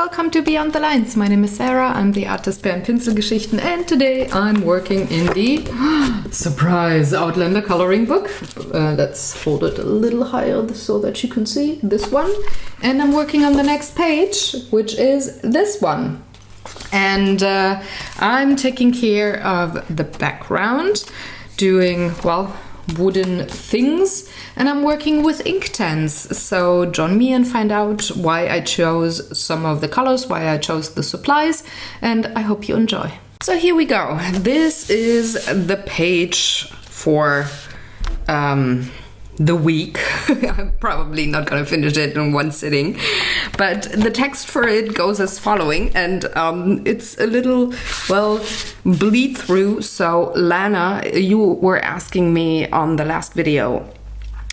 welcome to Beyond the Lines. My name is Sarah, I'm the artist behind Pinselgeschichten, and today I'm working in the surprise Outlander coloring book. Let's hold it a little higher so that you can see this one. And I'm working on the next page, which is this one. And I'm taking care of the background, doing, well, wooden things, and I'm working with Inktense. So join me and find out why I chose some of the colors, why I chose the supplies, and I hope you enjoy. So here we go. This is the page for the week. I'm probably not gonna finish it in one sitting, but the text for it goes as following, and it's a little, well, bleed through. So Lana, you were asking me on the last video,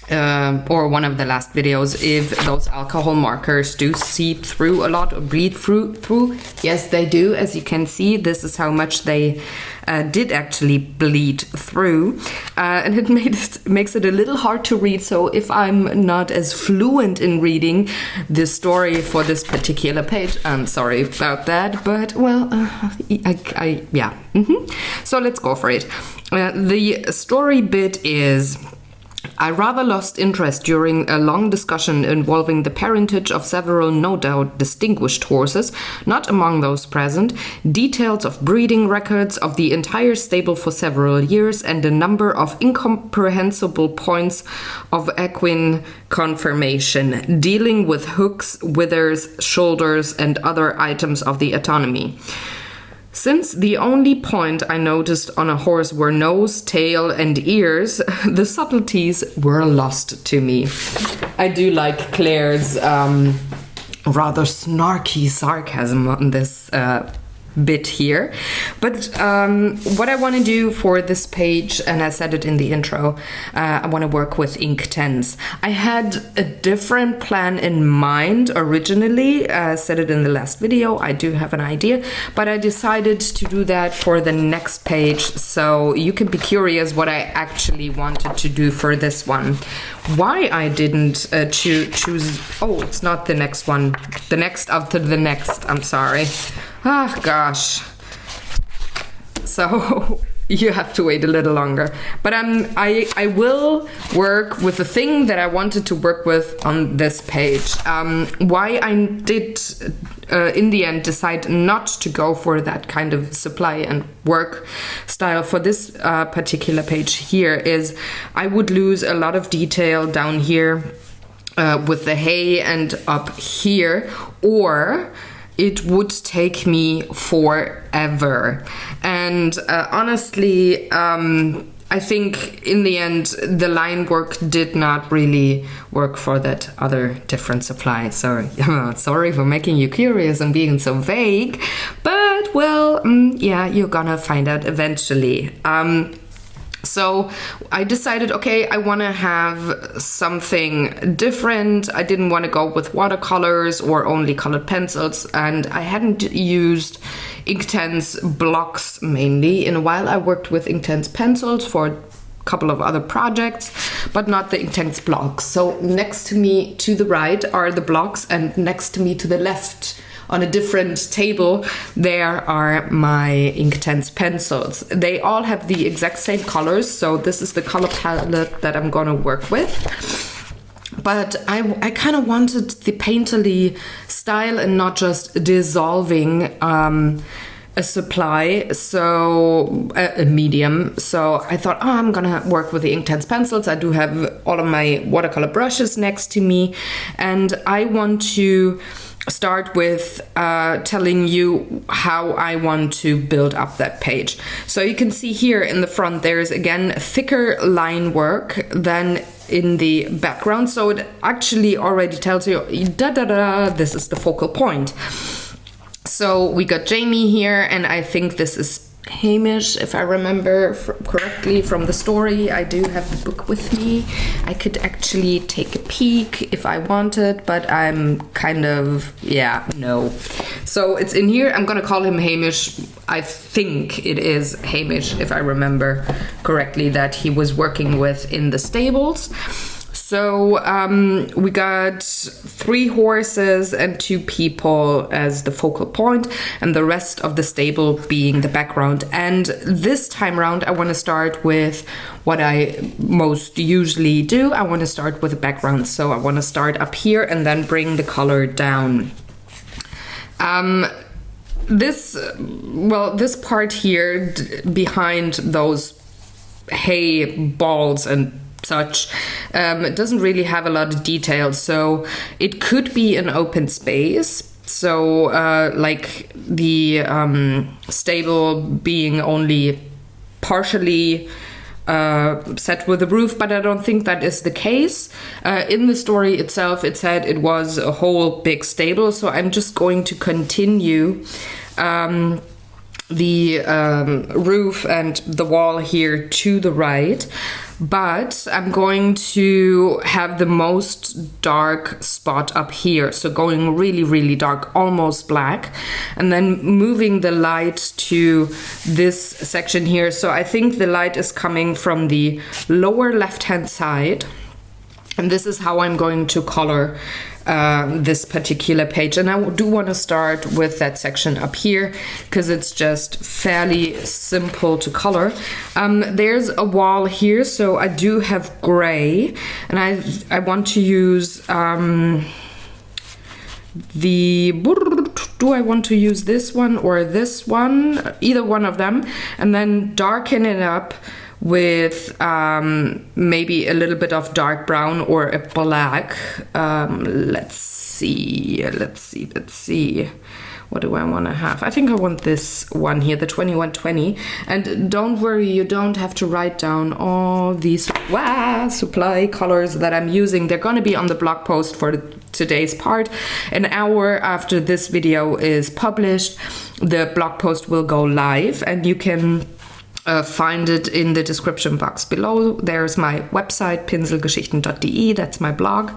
or one of the last videos, if those alcohol markers do seep through a lot or bleed through. Yes, they do. As you can see, this is how much they did actually bleed through, and it makes it a little hard to read. So if I'm not as fluent in reading the story for this particular page, I'm sorry about that, but well, yeah. So let's go for it. The story bit is: I rather lost interest during a long discussion involving the parentage of several no doubt distinguished horses, not among those present, details of breeding records of the entire stable for several years, and a number of incomprehensible points of equine conformation, dealing with hooks, withers, shoulders, and other items of the autonomy. Since the only point I noticed on a horse were nose, tail, and ears, the subtleties were lost to me. I do like Claire's rather snarky sarcasm on this bit here. But what I want to do for this page, and I said it in the intro, I want to work with Inktense. I had a different plan in mind originally. I said it in the last video. I do have an idea, but I decided to do that for the next page, so you can be curious what I actually wanted to do for this one. Why I didn't choose... Oh, it's not the next one. The next after the next. I'm sorry. Ah, gosh. So you have to wait a little longer. But I will work with the thing that I wanted to work with on this page. Why I did in the end decide not to go for that kind of supply and work style for this particular page here is I would lose a lot of detail down here with the hay and up here, or it would take me forever. And honestly, I think in the end, the line work did not really work for that other different supply. So sorry for making you curious and being so vague, but well, yeah, you're gonna find out eventually. So I decided, okay, I want to have something different. I didn't want to go with watercolors or only colored pencils, and I hadn't used Inktense blocks mainly in a while. I worked with Inktense pencils for a couple of other projects, but not the Inktense blocks. So next to me to the right are the blocks, and next to me to the left on a different table, there are my Inktense pencils. They all have the exact same colors, so this is the color palette that I'm gonna work with. But I kind of wanted the painterly style and not just dissolving a supply, so a medium. So I thought, oh, I'm gonna work with the Inktense pencils. I do have all of my watercolor brushes next to me, and I want to start with telling you how I want to build up that page. So you can see here in the front there's again thicker line work than in the background, so it actually already tells you this is the focal point. So we got Jamie here, and I think this is Hamish, if I remember correctly from the story. I do have the book with me. I could actually take a peek if I wanted, but I'm kind of, yeah, no. So it's in here. I'm gonna call him Hamish. I think it is Hamish, if I remember correctly, that he was working with in the stables. So we got 3 horses and 2 people as the focal point, and the rest of the stable being the background. And this time around, I want to start with what I most usually do. I want to start with the background. So I want to start up here and then bring the color down. This part here behind those hay balls and such, it doesn't really have a lot of detail, so it could be an open space. So like the stable being only partially set with a roof, but I don't think that is the case. In the story itself, it said it was a whole big stable, so I'm just going to continue the roof and the wall here to the right, but I'm going to have the most dark spot up here, so going really, really dark, almost black, and then moving the light to this section here. So I think the light is coming from the lower left-hand side, and this is how I'm going to color this particular page. And I do want to start with that section up here because it's just fairly simple to color. There's a wall here, so I do have gray, and I want to use do I want to use this one or this one? Either one of them, and then darken it up with maybe a little bit of dark brown or a black. Let's see. What do I want to have? I think I want this one here, the 2120. And don't worry, you don't have to write down all these supply colors that I'm using. They're going to be on the blog post for today's part. An hour after this video is published, the blog post will go live, and you can find it in the description box below. There's my website, pinselgeschichten.de, that's my blog.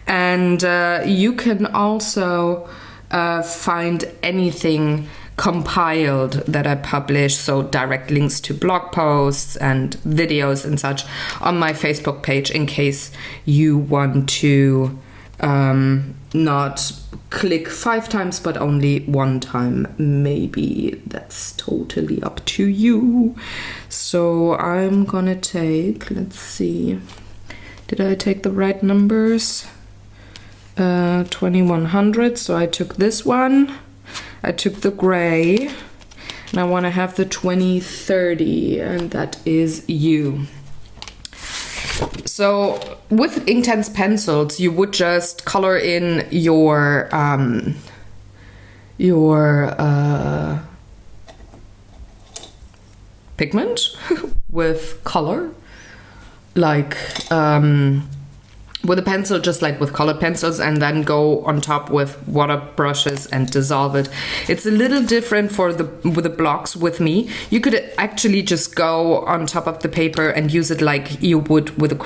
And you can also find anything compiled that I publish, so direct links to blog posts and videos and such on my Facebook page in case you want to not click 5 times but only 1 time. Maybe that's totally up to you. So I'm gonna take, let's see, did I take the right numbers? 2100, so I took this one, I took the gray, and I want to have the 2030, and that is you. So with Inktense pencils, you would just color in your pigment with color, like with a pencil, just like with colored pencils, and then go on top with water brushes and dissolve it. It's a little different with the blocks with me. You could actually just go on top of the paper and use it like you would with a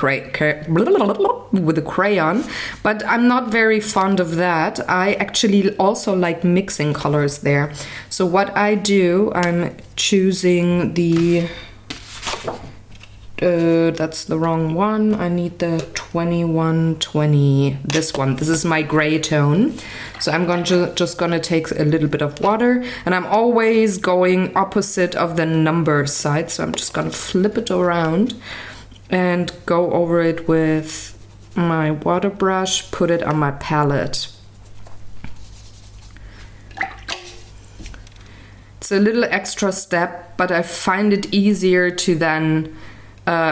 crayon, but I'm not very fond of that. I actually also like mixing colors there. So what I do, I'm choosing the that's the wrong one. I need the 2120, this one. This is my gray tone. So I'm just gonna take a little bit of water, and I'm always going opposite of the number side. So I'm just gonna flip it around and go over it with my water brush, put it on my palette. It's a little extra step, but I find it easier to then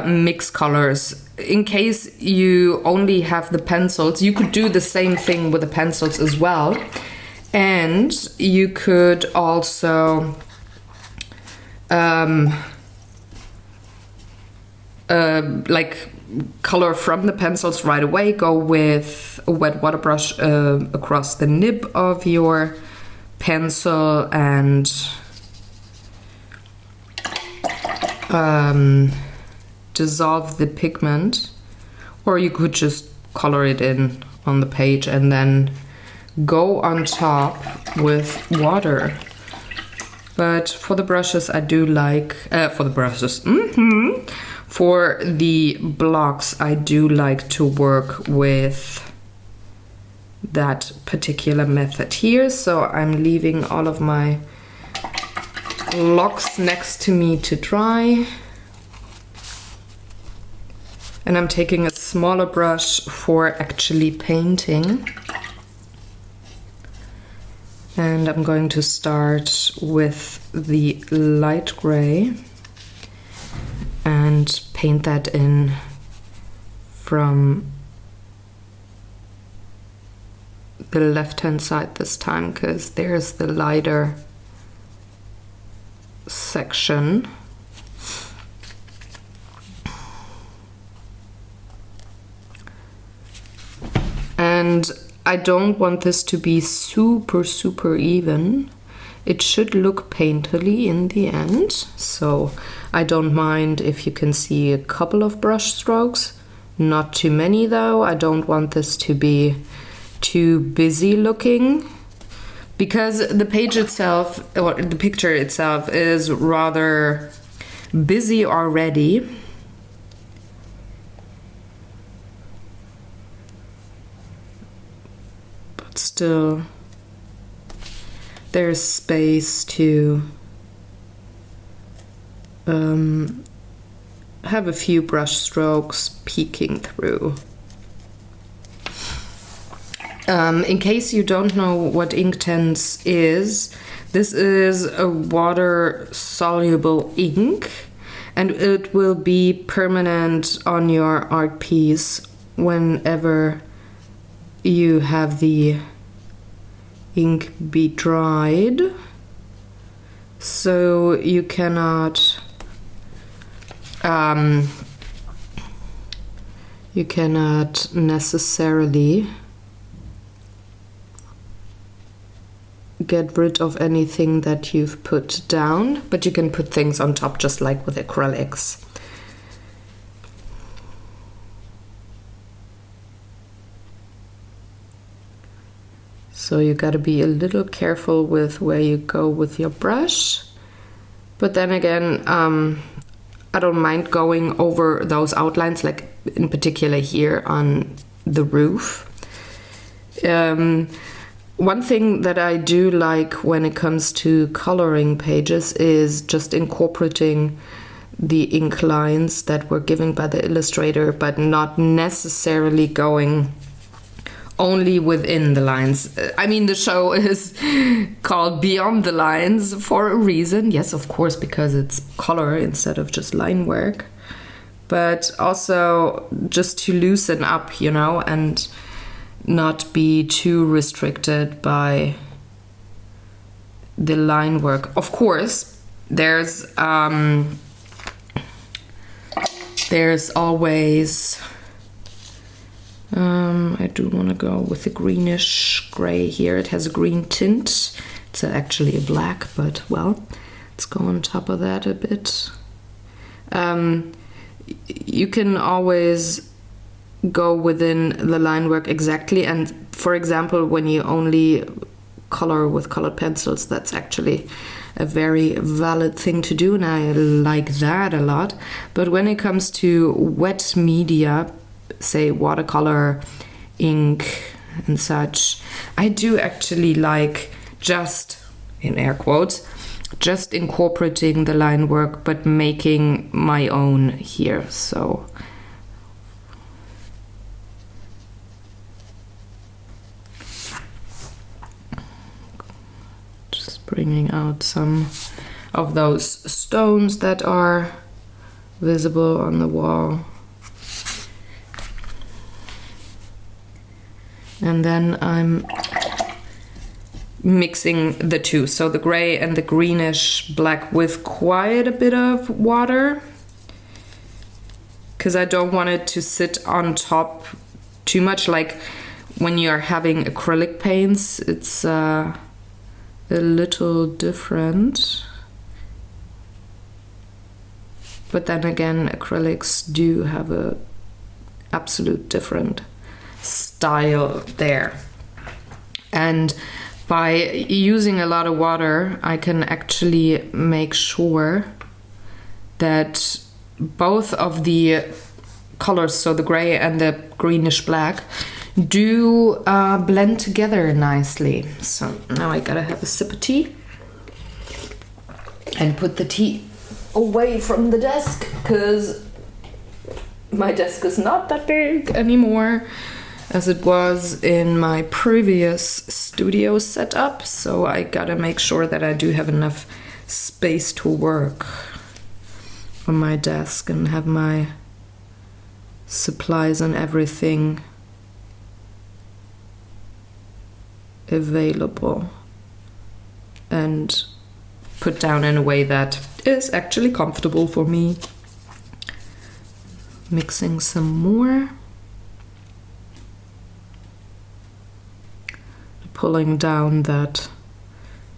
mix colors. In case you only have the pencils, you could do the same thing with the pencils as well, and you could also like color from the pencils right away. Go with a wet water brush across the nib of your pencil and dissolve the pigment, or you could just color it in on the page and then go on top with water. But for the brushes, I do like for For the blocks, I do like to work with that particular method here. So I'm leaving all of my blocks next to me to dry. And I'm taking a smaller brush for actually painting. And I'm going to start with the light gray and paint that in from the left-hand side this time, because there's the lighter section. And I don't want this to be super even. It should look painterly in the end, so I don't mind if you can see a couple of brush strokes, not too many though. I don't want this to be too busy looking, because the page itself, or the picture itself, is rather busy already. But still, there's space to have a few brush strokes peeking through. In case you don't know what Inktense is, this is a water-soluble ink, and it will be permanent on your art piece whenever you have the ink be dried. So you cannot necessarily get rid of anything that you've put down, but you can put things on top just like with acrylics. So you got to be a little careful with where you go with your brush. But then again, I don't mind going over those outlines, like in particular here on the roof. One thing that I do like when it comes to coloring pages is just incorporating the ink lines that were given by the illustrator, but not necessarily going only within the lines. I mean, the show is called Beyond the Lines for a reason. Yes, of course, because it's color instead of just line work. But also just to loosen up, you know, and not be too restricted by the line work. Of course, there's always I do want to go with the greenish gray here. It has a green tint. It's actually a black, but well, let's go on top of that a bit. You can always go within the line work exactly, and for example, when you only color with colored pencils, that's actually a very valid thing to do, and I like that a lot. But when it comes to wet media, say watercolor, ink and such, I do actually like, just in air quotes, just incorporating the line work but making my own here. So just bringing out some of those stones that are visible on the wall. And then I'm mixing the two, so the gray and the greenish black with quite a bit of water, because I don't want it to sit on top too much. Like when you're having acrylic paints, it's a little different. But then again, acrylics do have a absolute different style there. And by using a lot of water, I can actually make sure that both of the colors, so the gray and the greenish black, do blend together nicely. So now I gotta have a sip of tea and put the tea away from the desk, because my desk is not that big anymore as it was in my previous studio setup. So I gotta make sure that I do have enough space to work on my desk and have my supplies and everything available and put down in a way that is actually comfortable for me. Mixing some more. Pulling down that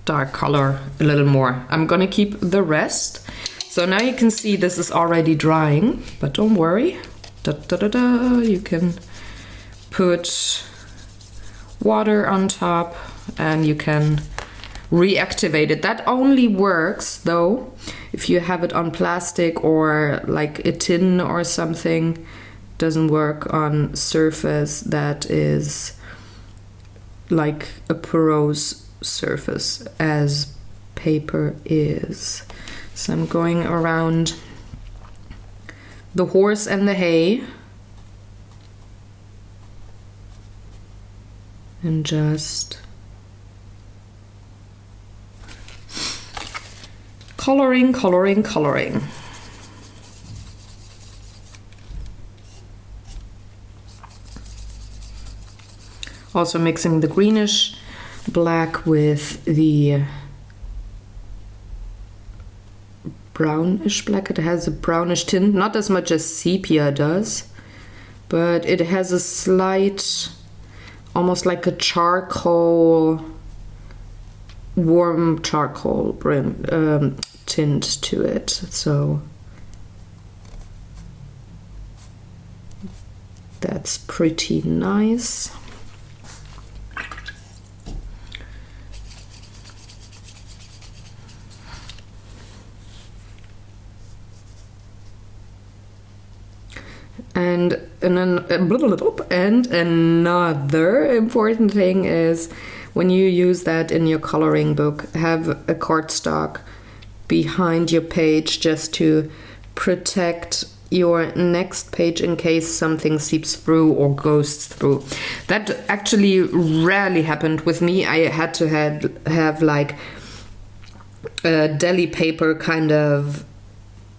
dark color a little more. I'm gonna keep the rest. So now you can see this is already drying, but don't worry. You can put water on top and you can reactivate it. That only works though if you have it on plastic or like a tin or something. Doesn't work on surface that is like a porous surface as paper is. So I'm going around the horse and the hay and just coloring. Also mixing the greenish black with the brownish black. It has a brownish tint, not as much as sepia does, but it has a slight, almost like a charcoal, warm charcoal tint to it. So that's pretty nice. And another important thing is when you use that in your coloring book, have a cardstock behind your page just to protect your next page in case something seeps through or goes through. That actually rarely happened with me. I had to have like a deli paper kind of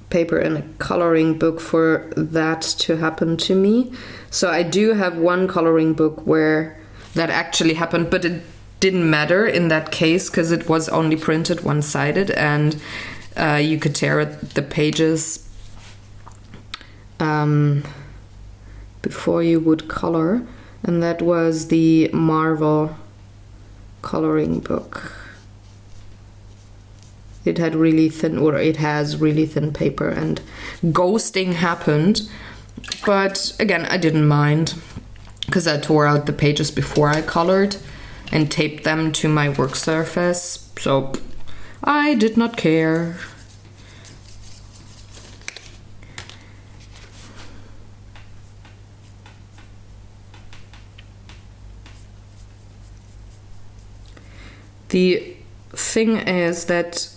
paper in a coloring book for that to happen to me. So I do have one coloring book where that actually happened, but it didn't matter in that case because it was only printed one-sided and you could tear the pages before you would color, and that was the Marvel coloring book. It had really thin, or it has really thin paper, and ghosting happened. But again, I didn't mind because I tore out the pages before I colored and taped them to my work surface. So I did not care. The thing is that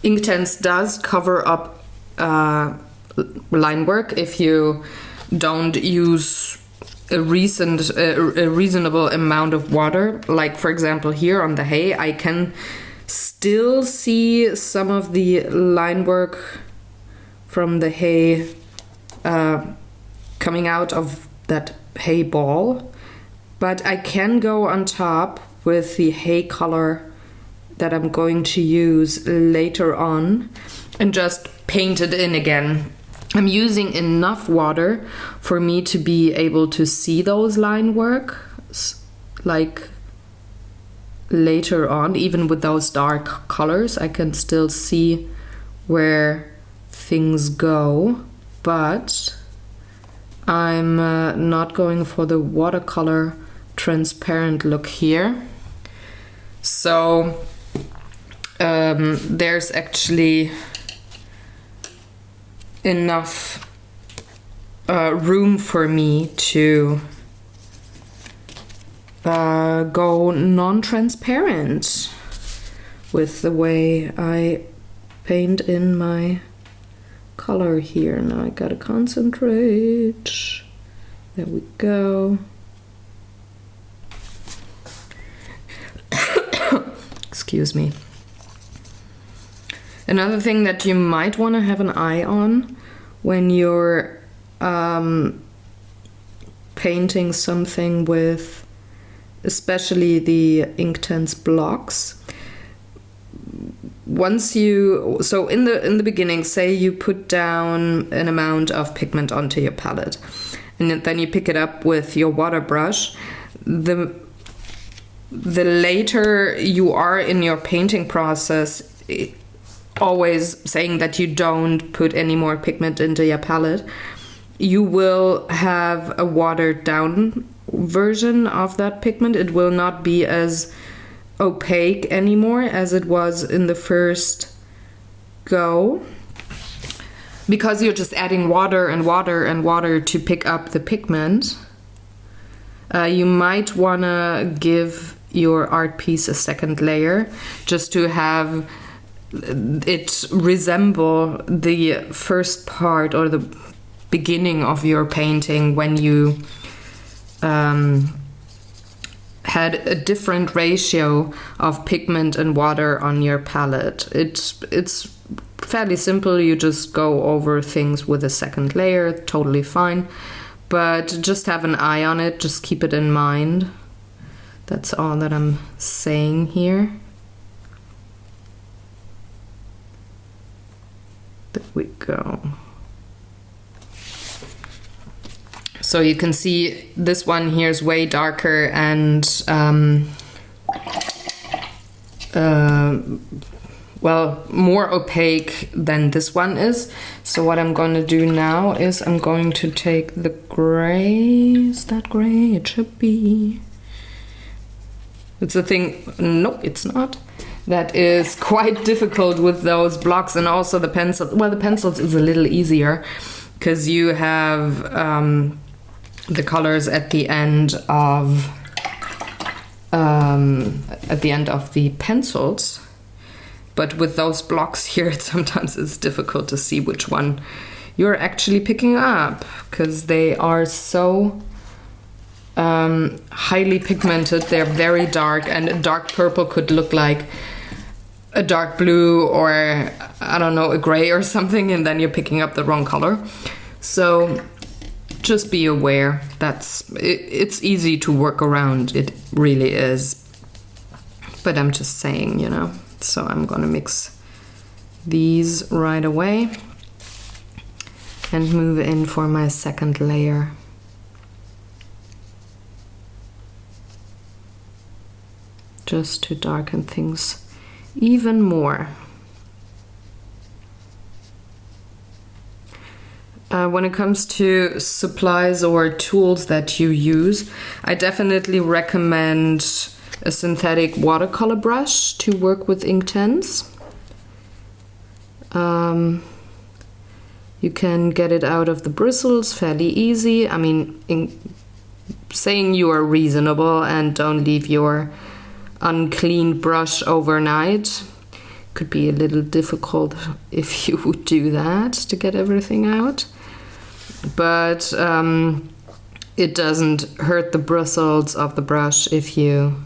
Inktense does cover up line work if you don't use a reasonable amount of water. Like for example here on the hay, I can still see some of the line work from the hay coming out of that hay ball, but I can go on top with the hay color that I'm going to use later on and just paint it in again. I'm using enough water for me to be able to see those line work like later on. Even with those dark colors I can still see where things go, but I'm not going for the watercolor transparent look here. So there's actually enough room for me to go non-transparent with the way I paint in my color here. Now I gotta concentrate. There we go. Excuse me. Another thing that you might want to have an eye on when you're painting something with especially the Inktense blocks. So in the beginning, say you put down an amount of pigment onto your palette, and then you pick it up with your water brush. The later you are in your painting process, always saying that you don't put any more pigment into your palette, you will have a watered down version of that pigment. It will not be as opaque anymore as it was in the first go, because you're just adding water and water and water to pick up the pigment. You might want to give your art piece a second layer just to have it resemble the first part or the beginning of your painting when you had a different ratio of pigment and water on your palette. It's fairly simple. You just go over things with a second layer, totally fine. But just have an eye on it, just keep it in mind. That's all that I'm saying here. There we go. So you can see this one here is way darker and well, more opaque than this one is. So what I'm going to do now is I'm going to take the gray. Is that gray? It should be. It's a thing. Nope, it's not. That is quite difficult with those blocks, and also the pencil. Well, the pencils is a little easier because you have the colors at the end of the pencils. But with those blocks here, it sometimes is difficult to see which one you're actually picking up, because they are so highly pigmented. They're very dark, and a dark purple could look like a dark blue or, I don't know, a gray or something, and then you're picking up the wrong color. So just be aware. It's easy to work around. It really is. But I'm just saying, you know. So I'm gonna mix these right away and move in for my second layer. Just to darken things even more. When it comes to supplies or tools that you use, I definitely recommend a synthetic watercolor brush to work with Inktense. You can get it out of the bristles fairly easy. I mean, saying you are reasonable and don't leave your unclean brush overnight. Could be a little difficult if you would do that to get everything out. But it doesn't hurt the bristles of the brush if you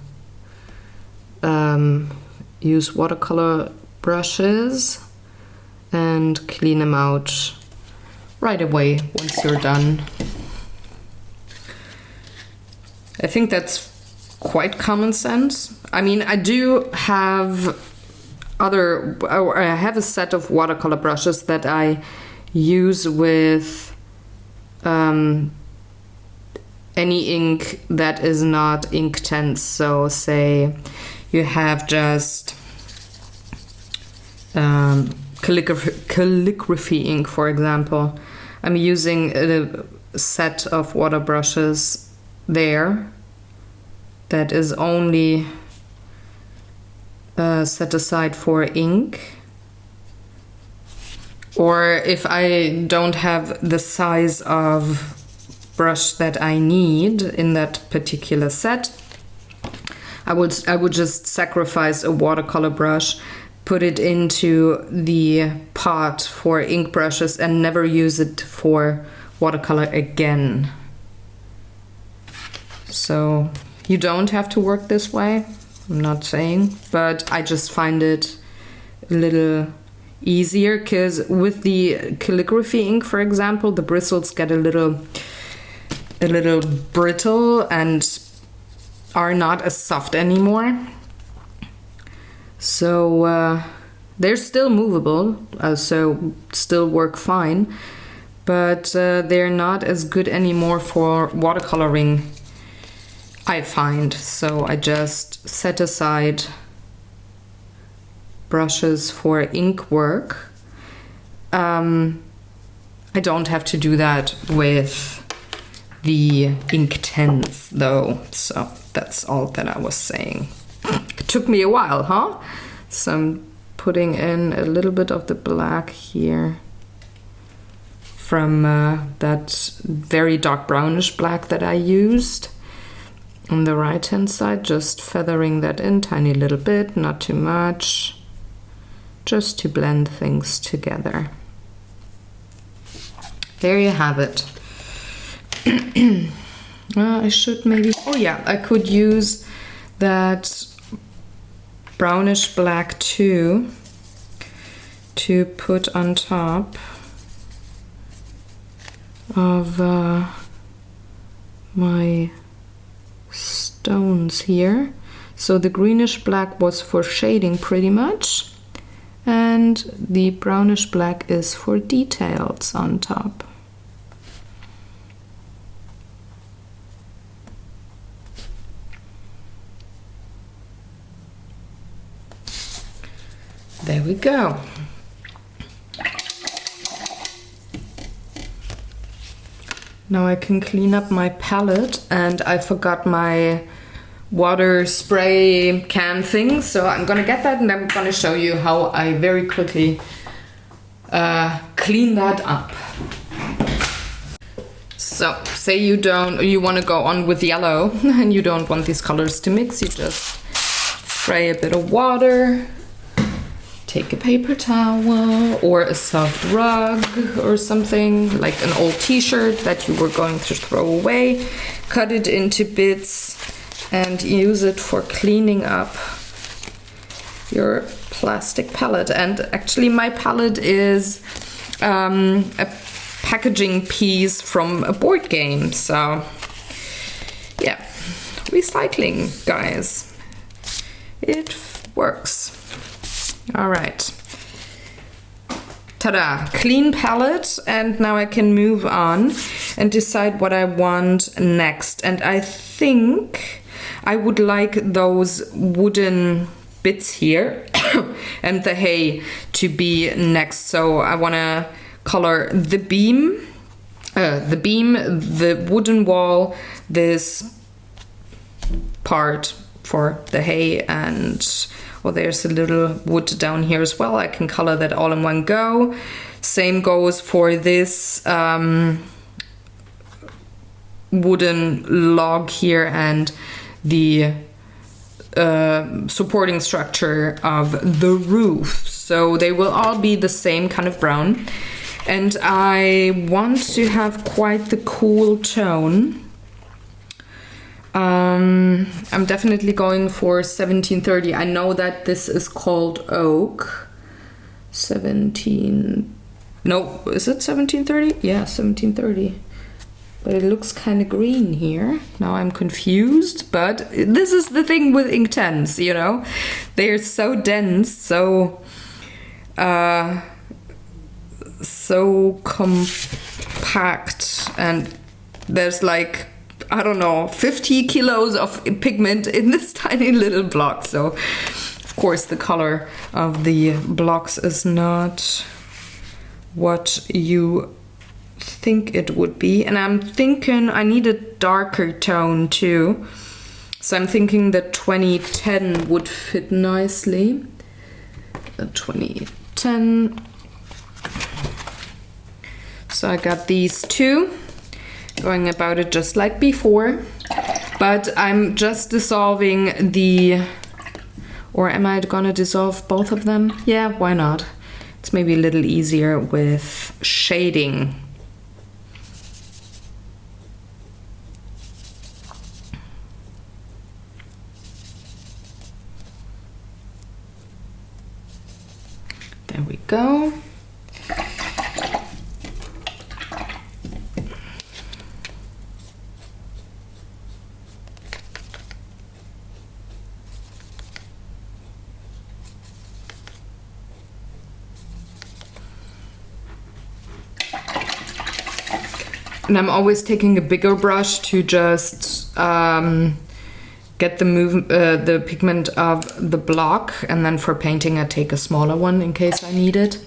use watercolor brushes and clean them out right away once you're done. I think that's quite common sense. I mean, I do have I have a set of watercolor brushes that I use with any ink that is not Inktense. So say you have just calligraphy ink, for example. I'm using a set of water brushes there that is only set aside for ink. Or if I don't have the size of brush that I need in that particular set, I would just sacrifice a watercolor brush, put it into the pot for ink brushes and never use it for watercolor again. So you don't have to work this way, I'm not saying, but I just find it a little easier, because with the calligraphy ink, for example, the bristles get a little brittle and are not as soft anymore. So they're still movable, so still work fine, but they're not as good anymore for watercoloring, I find. So I just set aside brushes for ink work. I don't have to do that with the Inktense though, so that's all that I was saying. It took me a while, huh? So I'm putting in a little bit of the black here from that very dark brownish black that I used on the right hand side, just feathering that in tiny little bit, not too much, just to blend things together. There you have it. I should maybe, oh yeah, I could use that brownish black too to put on top of my stones here. So the greenish black was for shading pretty much, and the brownish black is for details on top. There we go. Now I can clean up my palette, and I forgot my water spray can thing, so I'm gonna get that and I'm gonna show you how I very quickly clean that up. So say you want to go on with yellow and you don't want these colors to mix, you just spray a bit of water, take a paper towel or a soft rug or something, like an old t-shirt that you were going to throw away, cut it into bits and use it for cleaning up your plastic palette. And actually my palette is a packaging piece from a board game, so yeah, recycling, guys, it works. All right, ta-da, clean palette, and now I can move on and decide what I want next. And I think I would like those wooden bits here and the hay to be next. So I want to color the beam, the wooden wall, this part for the hay, and well, there's a little wood down here as well. I can color that all in one go. Same goes for this wooden log here and the supporting structure of the roof. So they will all be the same kind of brown. And I want to have quite the cool tone. I'm definitely going for 1730. I know that this is called oak. Is it 1730? Yeah, 1730. But it looks kind of green here. Now I'm confused, but this is the thing with Inktense, you know? They're so dense, so compact, and there's like, I don't know, 50 kilos of pigment in this tiny little block. So of course the color of the blocks is not what you think it would be. And I'm thinking I need a darker tone too. So I'm thinking that 2010 would fit nicely. 2010. So I got these two, going about it just like before, but I'm just dissolving the, or am I gonna dissolve both of them? Yeah, why not? It's maybe a little easier with shading. There we go. And I'm always taking a bigger brush to just get the pigment of the block, and then for painting I take a smaller one in case I need it.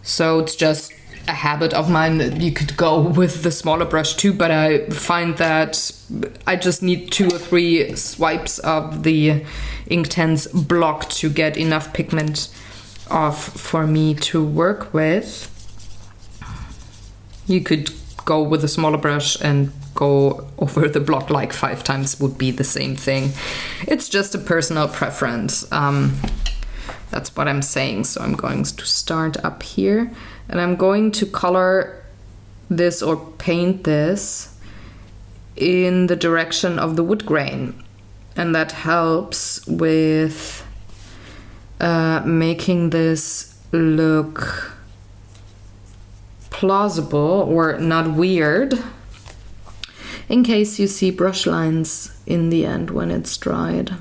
So it's just a habit of mine. You could go with the smaller brush too, but I find that I just need 2 or 3 swipes of the Inktense block to get enough pigment off for me to work with. You could go with a smaller brush and go over the block like 5 times, would be the same thing. It's just a personal preference. That's what I'm saying. So I'm going to start up here, and I'm going to color this or paint this in the direction of the wood grain. And that helps with making this look plausible or not weird, in case you see brush lines in the end when it's dried.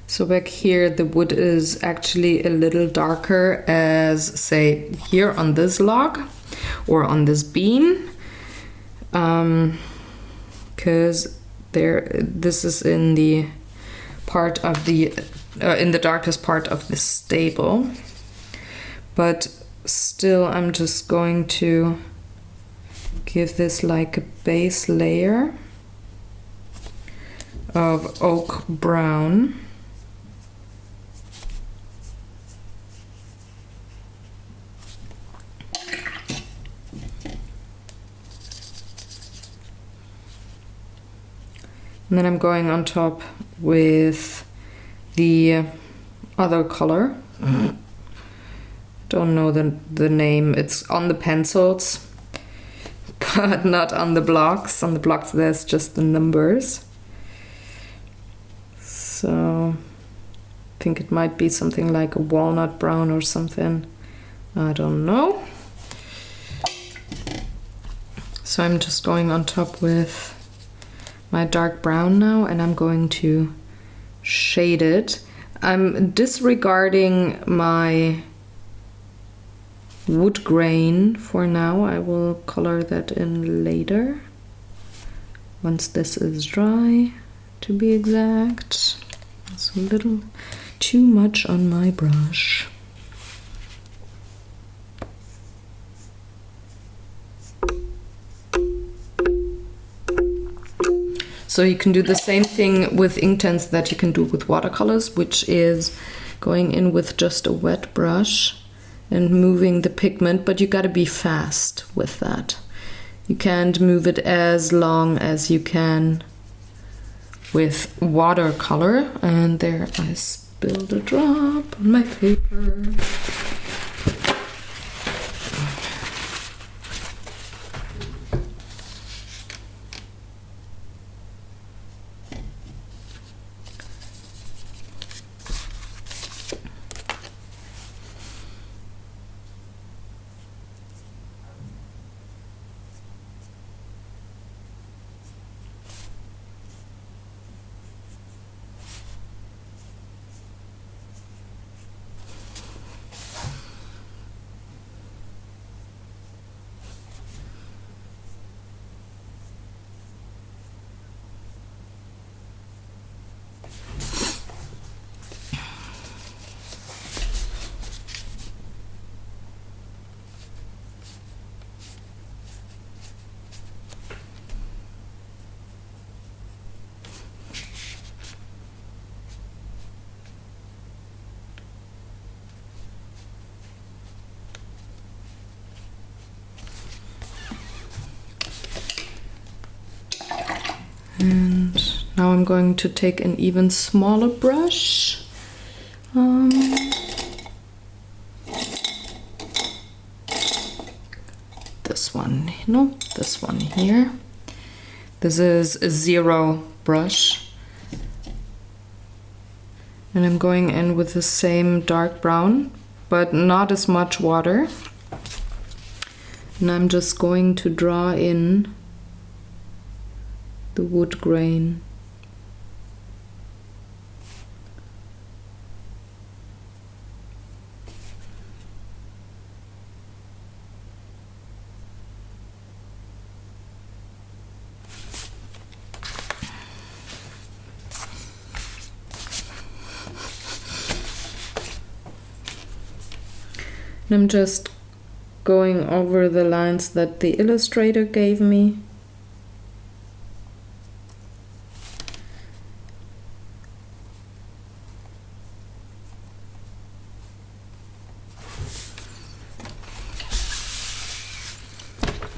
So back here the wood is actually a little darker, as say here on this log or on this beam, because this is in the part of the in the darkest part of the stable. But still I'm just going to give this like a base layer of oak brown. And then I'm going on top with the other color. Don't know the name. It's on the pencils, but not on the blocks. On the blocks there's just the numbers. So I think it might be something like a walnut brown or something. I don't know. So I'm just going on top with my dark brown now, and I'm going to shade it. I'm disregarding my wood grain for now. I will color that in later, once this is dry, to be exact. It's a little too much on my brush. So you can do the same thing with Inktense that you can do with watercolors, which is going in with just a wet brush and moving the pigment, but you gotta be fast with that. You can't move it as long as you can with watercolor. And there I spilled a drop on my paper. And now I'm going to take an even smaller brush. This one, no, this one here. This is a 0 brush. And I'm going in with the same dark brown, but not as much water. And I'm just going to draw in the wood grain. And I'm just going over the lines that the illustrator gave me.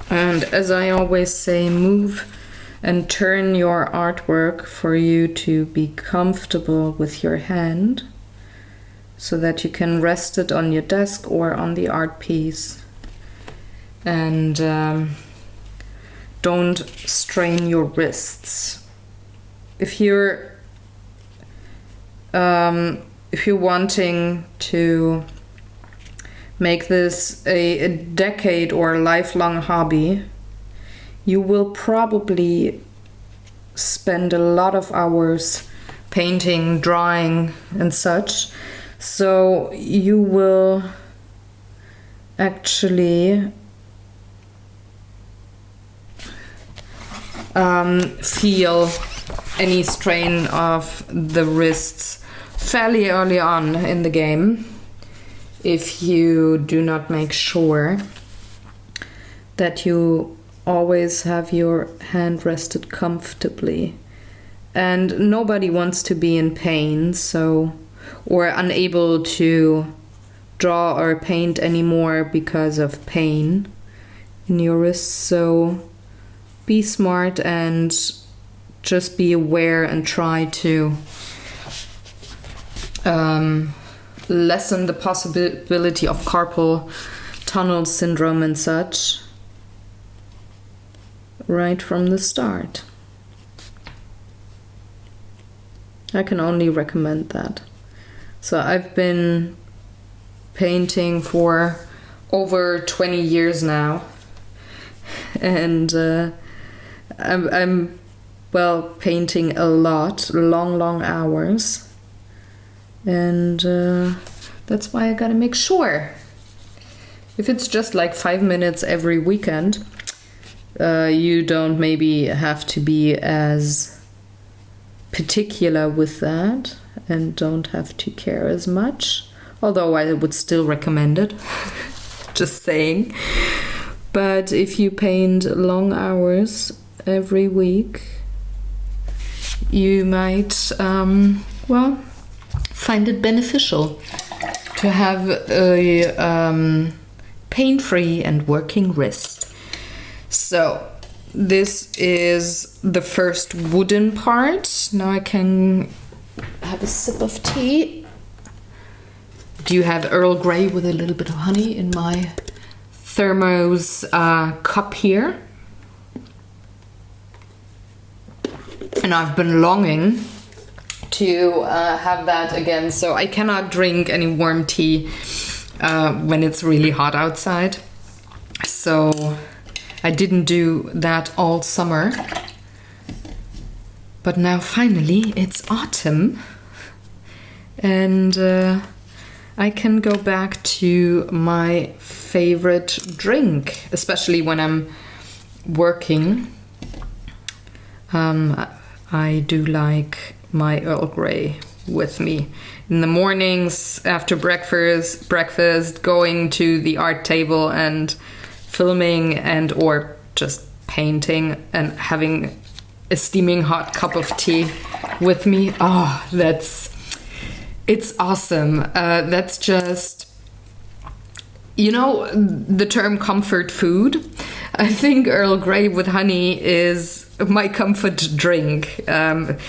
And as I always say, move and turn your artwork for you to be comfortable with your hand, so that you can rest it on your desk or on the art piece. And don't strain your wrists. If you're wanting to make this a decade or lifelong hobby, you will probably spend a lot of hours painting, drawing, and such. So you will actually feel any strain of the wrists fairly early on in the game if you do not make sure that you always have your hand rested comfortably. And nobody wants to be in pain, or unable to draw or paint anymore because of pain in your wrists. So be smart and just be aware and try to lessen the possibility of carpal tunnel syndrome and such right from the start. I can only recommend that. So I've been painting for over 20 years now, and I'm painting a lot, long hours, and that's why I gotta make sure. If it's just like 5 minutes every weekend, you don't maybe have to be as particular with that and don't have to care as much, although I would still recommend it. Just saying. But if you paint long hours every week, you might find it beneficial to have a pain-free and working wrist. So this is the first wooden part. Now I can have a sip of tea. Do you have Earl Grey with a little bit of honey in my thermos cup here? And I've been longing to have that again. So I cannot drink any warm tea when it's really hot outside. So I didn't do that all summer. But now finally it's autumn. And I can go back to my favorite drink, especially when I'm working. I do like my Earl Grey with me in the mornings after breakfast, going to the art table and filming and or just painting and having a steaming hot cup of tea with me. Oh, it's awesome. That's just, the term comfort food. I think Earl Grey with honey is my comfort drink. I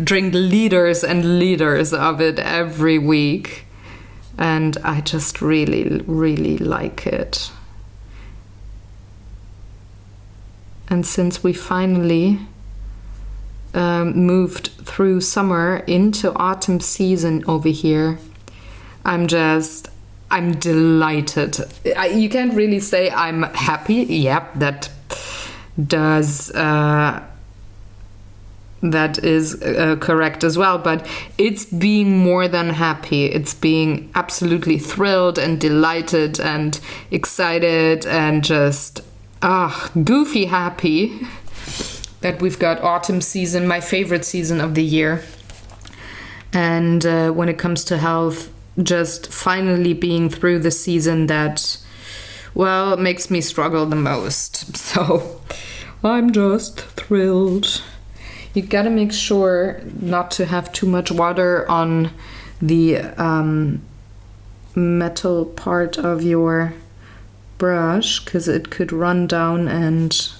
drink liters and liters of it every week, and I just really, really like it. And since we finally moved through summer into autumn season over here, I'm delighted. You can't really say I'm happy. Yep, that is correct as well, but it's being more than happy. It's being absolutely thrilled and delighted and excited and just goofy happy that we've got autumn season, my favorite season of the year. And when it comes to health, just finally being through the season that, well, makes me struggle the most. So I'm just thrilled. You gotta make sure not to have too much water on the metal part of your brush, because it could run down and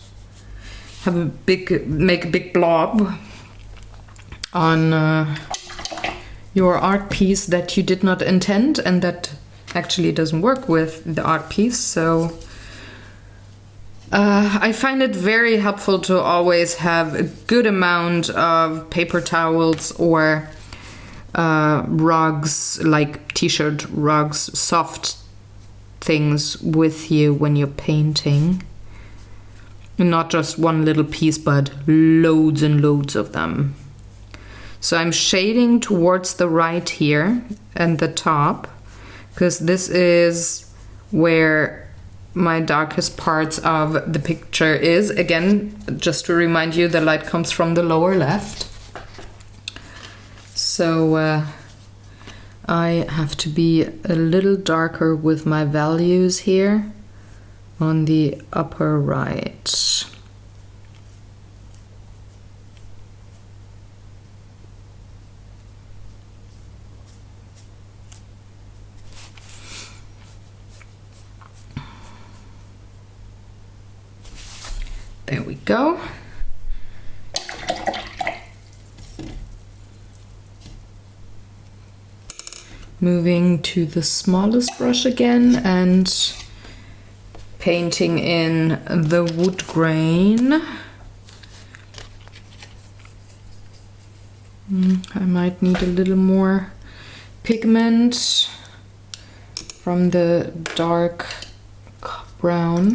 make a big blob on your art piece that you did not intend, and that actually doesn't work with the art piece. So I find it very helpful to always have a good amount of paper towels or rugs, like t-shirt rugs, soft things with you when you're painting. Not just one little piece, but loads and loads of them. So I'm shading towards the right here and the top, because this is where my darkest parts of the picture is. Again, just to remind you, the light comes from the lower left. So I have to be a little darker with my values here on the upper right. There we go. Moving to the smallest brush again and painting in the wood grain. I might need a little more pigment from the dark brown.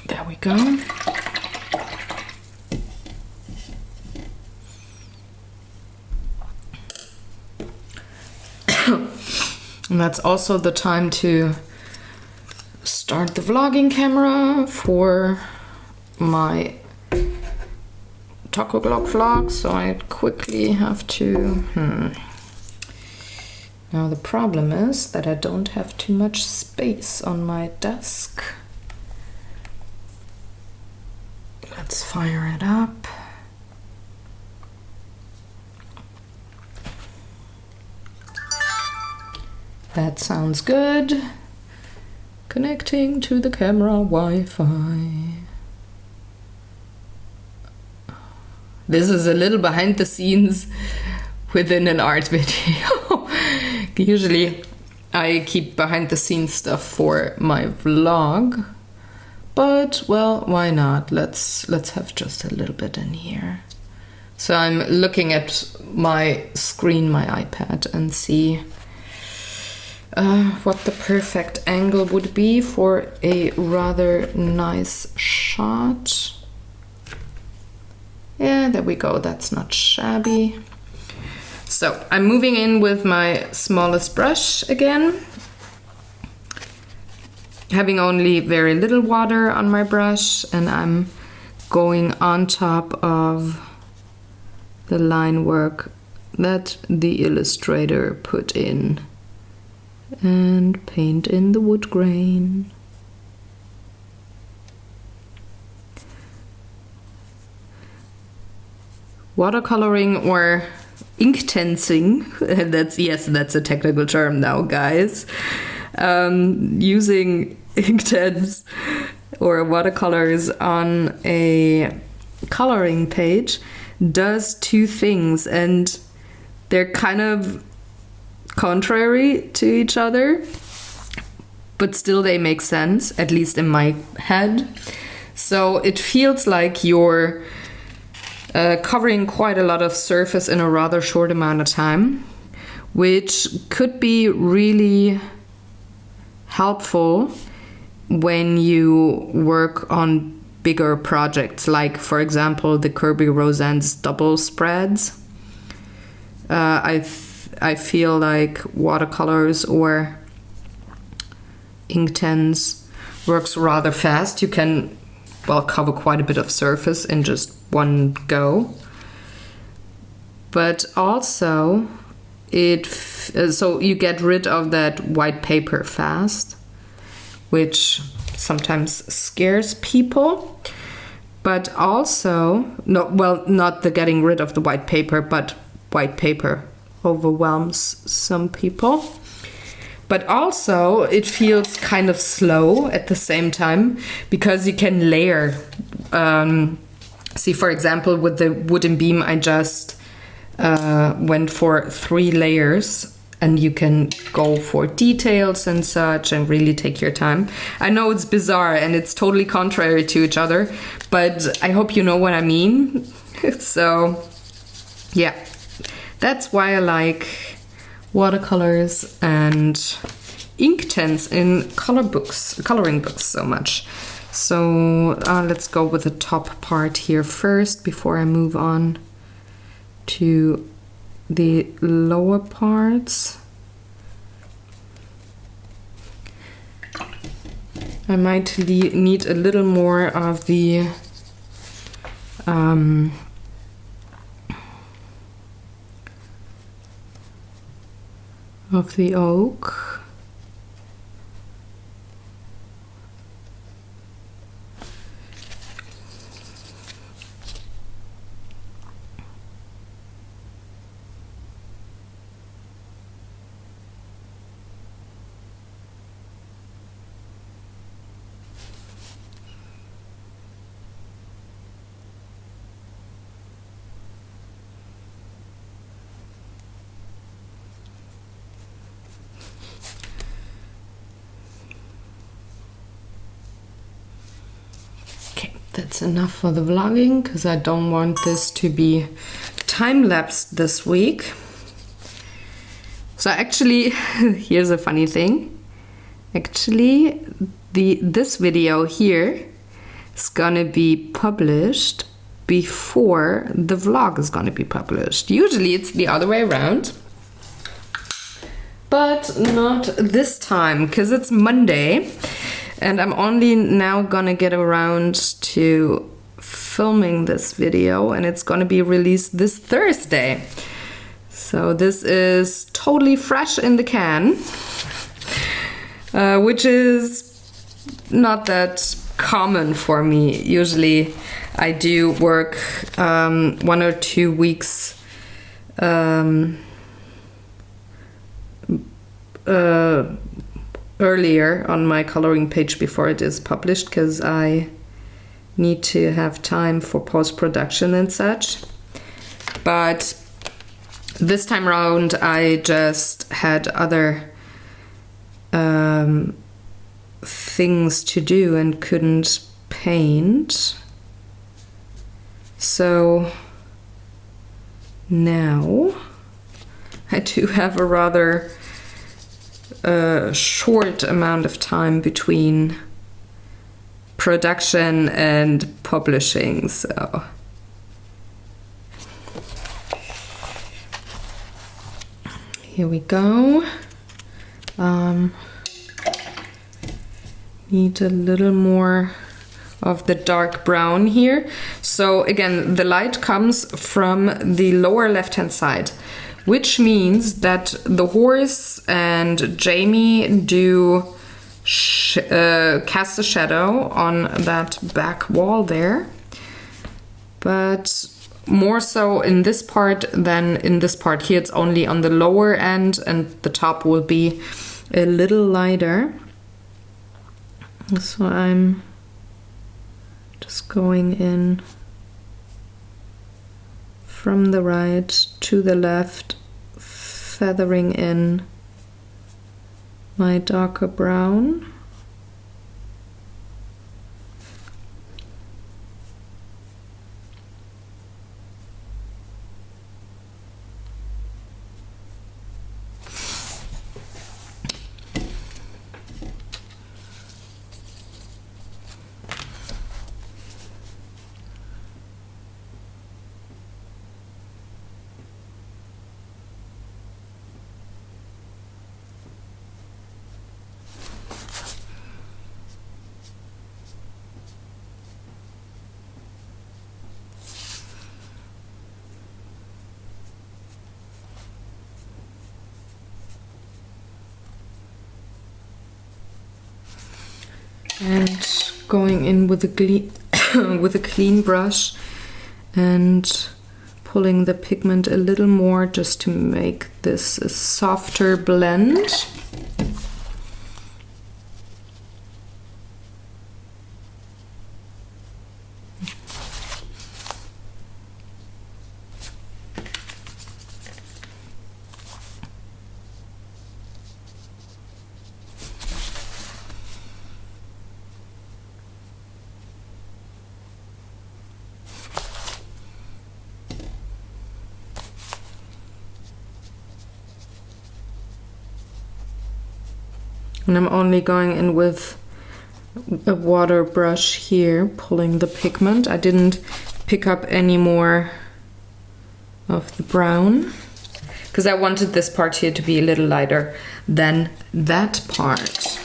There we go. And that's also the time to start the vlogging camera for my taco clock vlog. So I quickly have to... Now the problem is that I don't have too much space on my desk. Let's fire it up. That sounds good. Connecting to the camera Wi-Fi. This is a little behind the scenes within an art video. Usually I keep behind the scenes stuff for my vlog. But, well, why not? Let's have just a little bit in here. So I'm looking at my screen, my iPad, and see what the perfect angle would be for a rather nice shot. Yeah, there we go. That's not shabby. So I'm moving in with my smallest brush again. Having only very little water on my brush, and I'm going on top of the line work that the illustrator put in and paint in the wood grain. watercoloring or ink tensing. That's a technical term now, guys. Using ink tens or watercolors on a coloring page does two things, and they're kind of contrary to each other, but still they make sense, at least in my head. So it feels like you're covering quite a lot of surface in a rather short amount of time, which could be really helpful when you work on bigger projects, like for example the Kirby Roseanne's double spreads. I feel like watercolors or ink tens works rather fast. You can cover quite a bit of surface in just one go, but also so you get rid of that white paper fast, which sometimes scares people. But also, not the getting rid of the white paper, but white paper overwhelms some people. But also it feels kind of slow at the same time, because you can layer. See, for example, with the wooden beam, I just went for 3 layers, and you can go for details and such and really take your time. I know it's bizarre and it's totally contrary to each other, but I hope you know what I mean. So yeah, that's why I like watercolors and ink tens in coloring books so much. So let's go with the top part here first before I move on to the lower parts. I might need a little more of the oak. That's enough for the vlogging, because I don't want this to be time-lapsed this week. So actually, here's a funny thing. Actually, this video here is gonna be published before the vlog is gonna be published. Usually it's the other way around, but not this time, because it's Monday. And I'm only now gonna get around to filming this video, and it's gonna be released this Thursday. So this is totally fresh in the can, which is not that common for me. Usually I do work 1 or 2 weeks earlier on my coloring page before it is published, because I need to have time for post-production and such. But this time around I just had other things to do and couldn't paint. So now I do have a rather short amount of time between production and publishing, so here we go. Need a little more of the dark brown here. So again, the light comes from the lower left hand side, which means that the horse and Jamie do cast a shadow on that back wall there. But more so in this part than in this part. Here it's only on the lower end and the top will be a little lighter. So I'm just going in from the right to the left, feathering in my darker brown. And going in with a clean brush and pulling the pigment a little more just to make this a softer blend. And I'm only going in with a water brush here, pulling the pigment. I didn't pick up any more of the brown because I wanted this part here to be a little lighter than that part.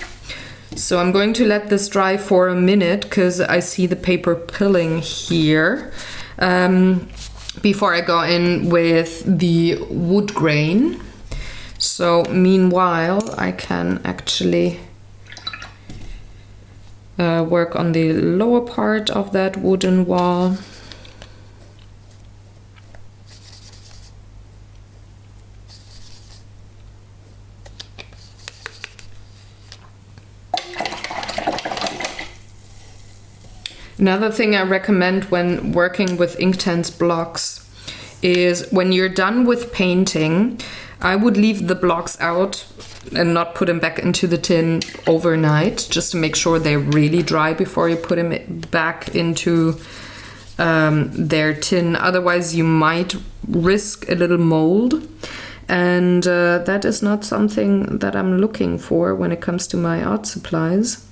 So I'm going to let this dry for a minute because I see the paper pilling here before I go in with the wood grain. So meanwhile, I can actually work on the lower part of that wooden wall. Another thing I recommend when working with Inktense blocks is when you're done with painting, I would leave the blocks out and not put them back into the tin overnight, just to make sure they're really dry before you put them back into their tin. Otherwise, you might risk a little mold. And that is not something that I'm looking for when it comes to my art supplies.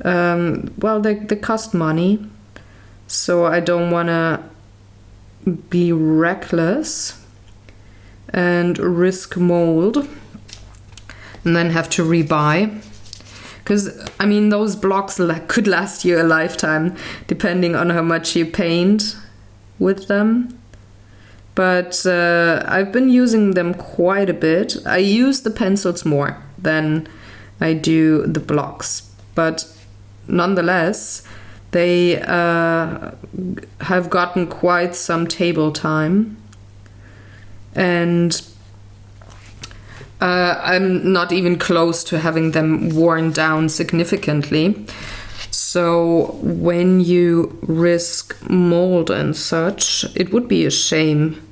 Well, they cost money, so I don't want to be reckless and risk mold and then have to rebuy, because I mean those blocks could last you a lifetime depending on how much you paint with them. But I've been using them quite a bit. I use the pencils more than I do the blocks, but nonetheless they have gotten quite some table time. And I'm not even close to having them worn down significantly. So when you risk mold and such, it would be a shame.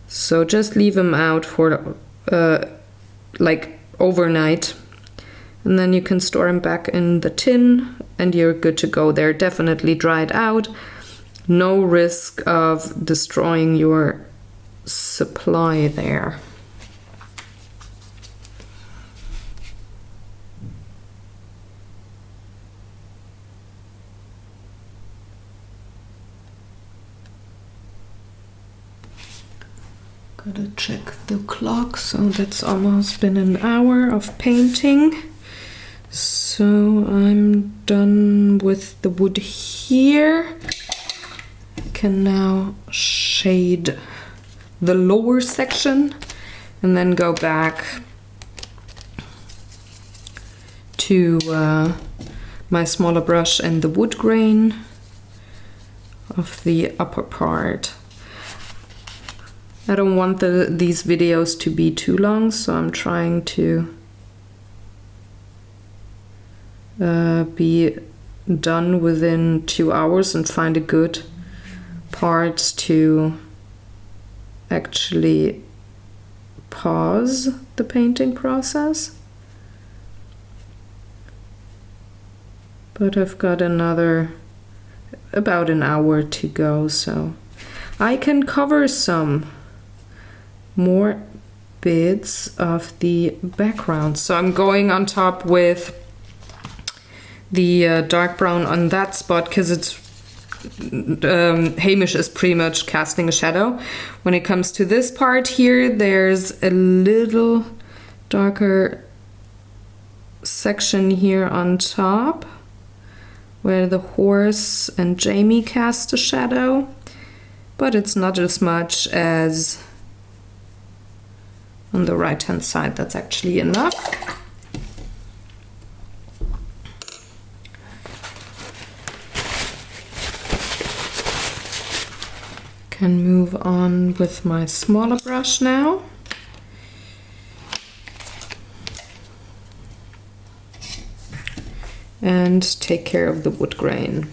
So just leave them out for like overnight. And then you can store them back in the tin and you're good to go. They're definitely dried out. No risk of destroying your supply there. Gotta check the clock, so that's almost been an hour of painting. So I'm done with the wood here. I can now shade the lower section and then go back to my smaller brush and the wood grain of the upper part. I don't want these videos to be too long, so I'm trying to be done within 2 hours and find a good part to actually pause the painting process. But I've got about an hour to go, so I can cover some more bits of the background. So I'm going on top with the dark brown on that spot because it's Hamish is pretty much casting a shadow. When it comes to this part here, there's a little darker section here on top where the horse and Jamie cast a shadow, but it's not as much as on the right hand side. That's actually enough. Can move on with my smaller brush now. And take care of the wood grain.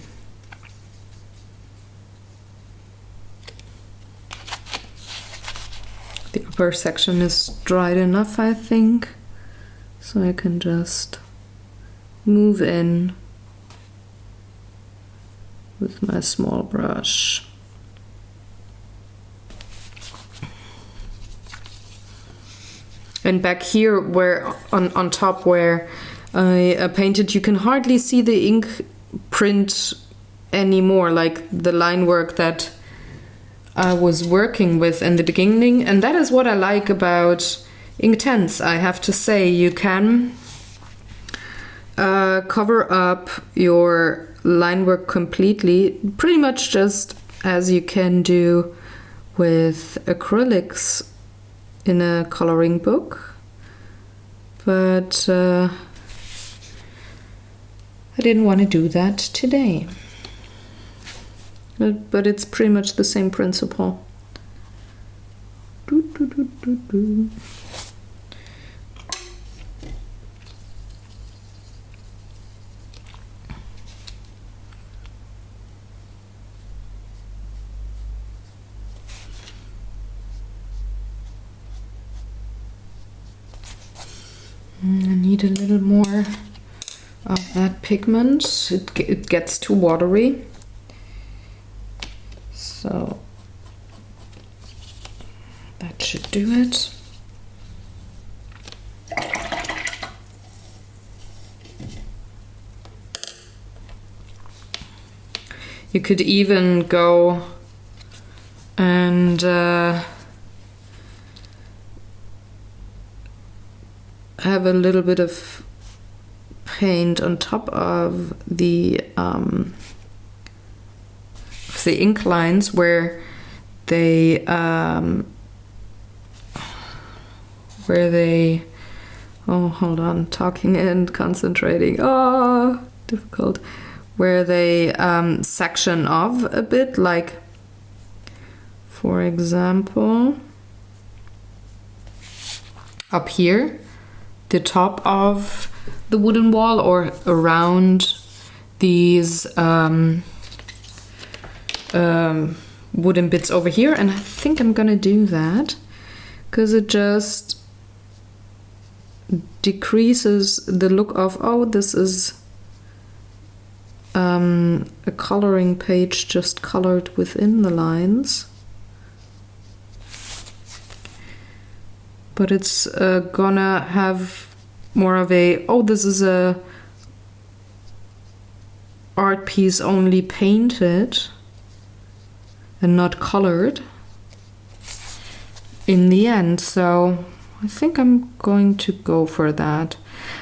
The upper section is dried enough, I think, so I can just move in with my small brush. And back here, where on top where I painted, you can hardly see the ink print anymore, like the line work that I was working with in the beginning. And that is what I like about Inktense, I have to say. You can cover up your line work completely, pretty much just as you can do with acrylics in a coloring book. But I didn't want to do that today. But it's pretty much the same principle. I need a little more of that pigment. It gets too watery. So that should do it. You could even go and have a little bit of paint on top of the ink lines where they oh, hold on, talking and concentrating, oh, difficult, where they section off a bit, like for example up here, the top of the wooden wall, or around these wooden bits over here. And I think I'm gonna do that because it just decreases the look of, oh, this is a coloring page just colored within the lines. But it's gonna have more of a, oh, this is a art piece only painted and not colored in the end. So I think I'm going to go for that.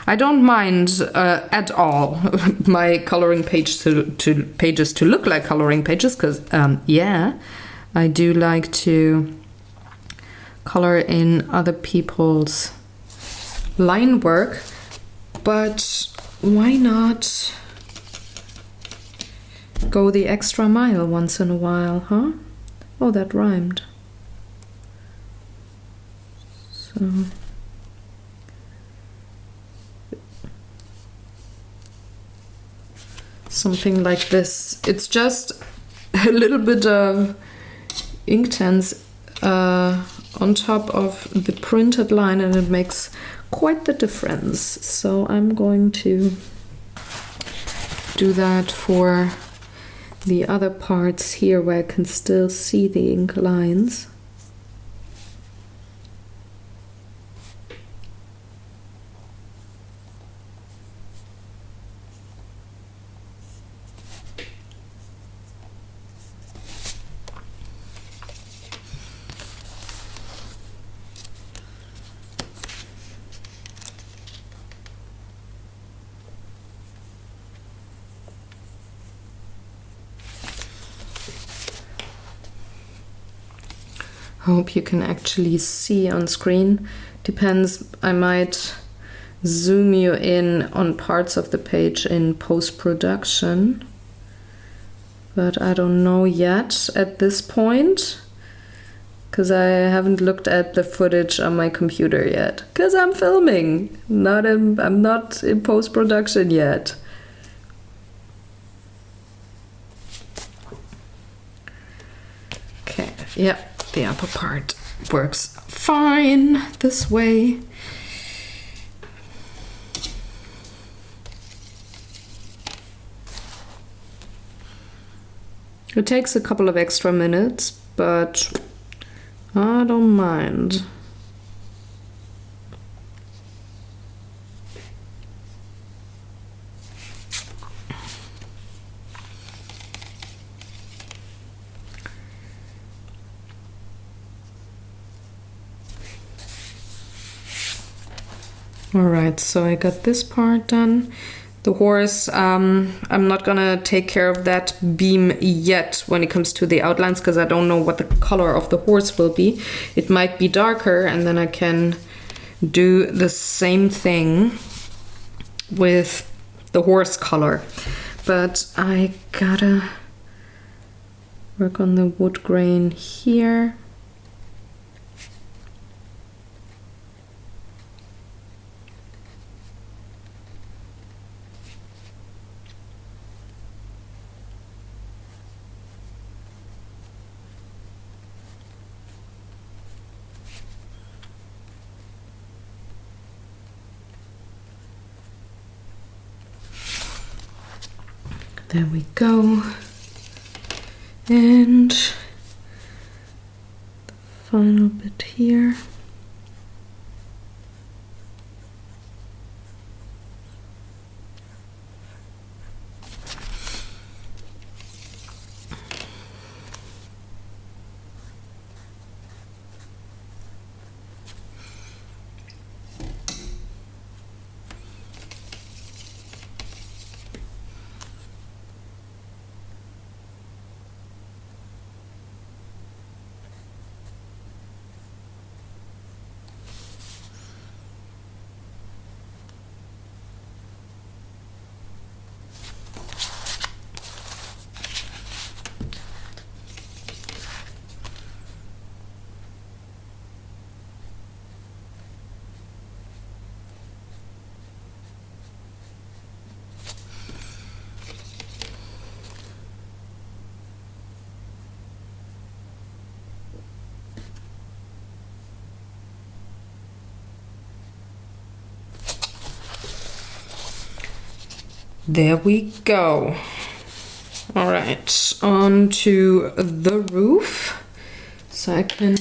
I don't mind at all my coloring pages to look like coloring pages, because yeah, I do like to color in other people's line work, but why not go the extra mile once in a while, huh? Oh, that rhymed. So something like this. It's just a little bit of Inktense on top of the printed line, and it makes quite the difference. So I'm going to do that for the other parts here where I can still see the ink lines. I hope you can actually see on screen. Depends, I might zoom you in on parts of the page in post-production, but I don't know yet at this point, because I haven't looked at the footage on my computer yet, because I'm filming, I'm not in post-production yet. Okay, yeah. The upper part works fine this way. It takes a couple of extra minutes, but I don't mind. Alright, so I got this part done. The horse, I'm not gonna take care of that beam yet when it comes to the outlines, because I don't know what the color of the horse will be. It might be darker, and then I can do the same thing with the horse color. But I gotta work on the wood grain here. There we go. And the final bit here. There we go. All right, on to the roof. So I can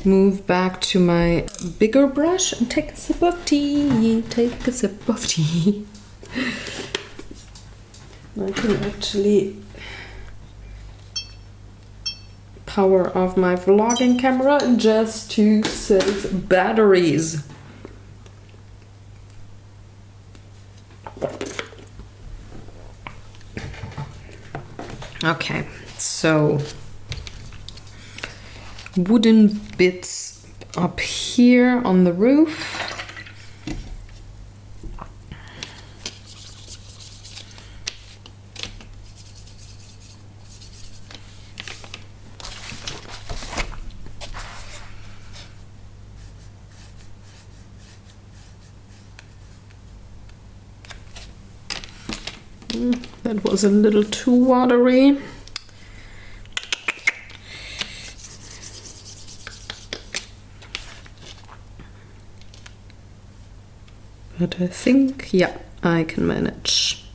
move back to my bigger brush and take a sip of tea. Take a sip of tea. I can actually power off my vlogging camera just to save batteries. Okay, so wooden bits up here on the roof. that was a little too watery. But I think, yeah, I can manage.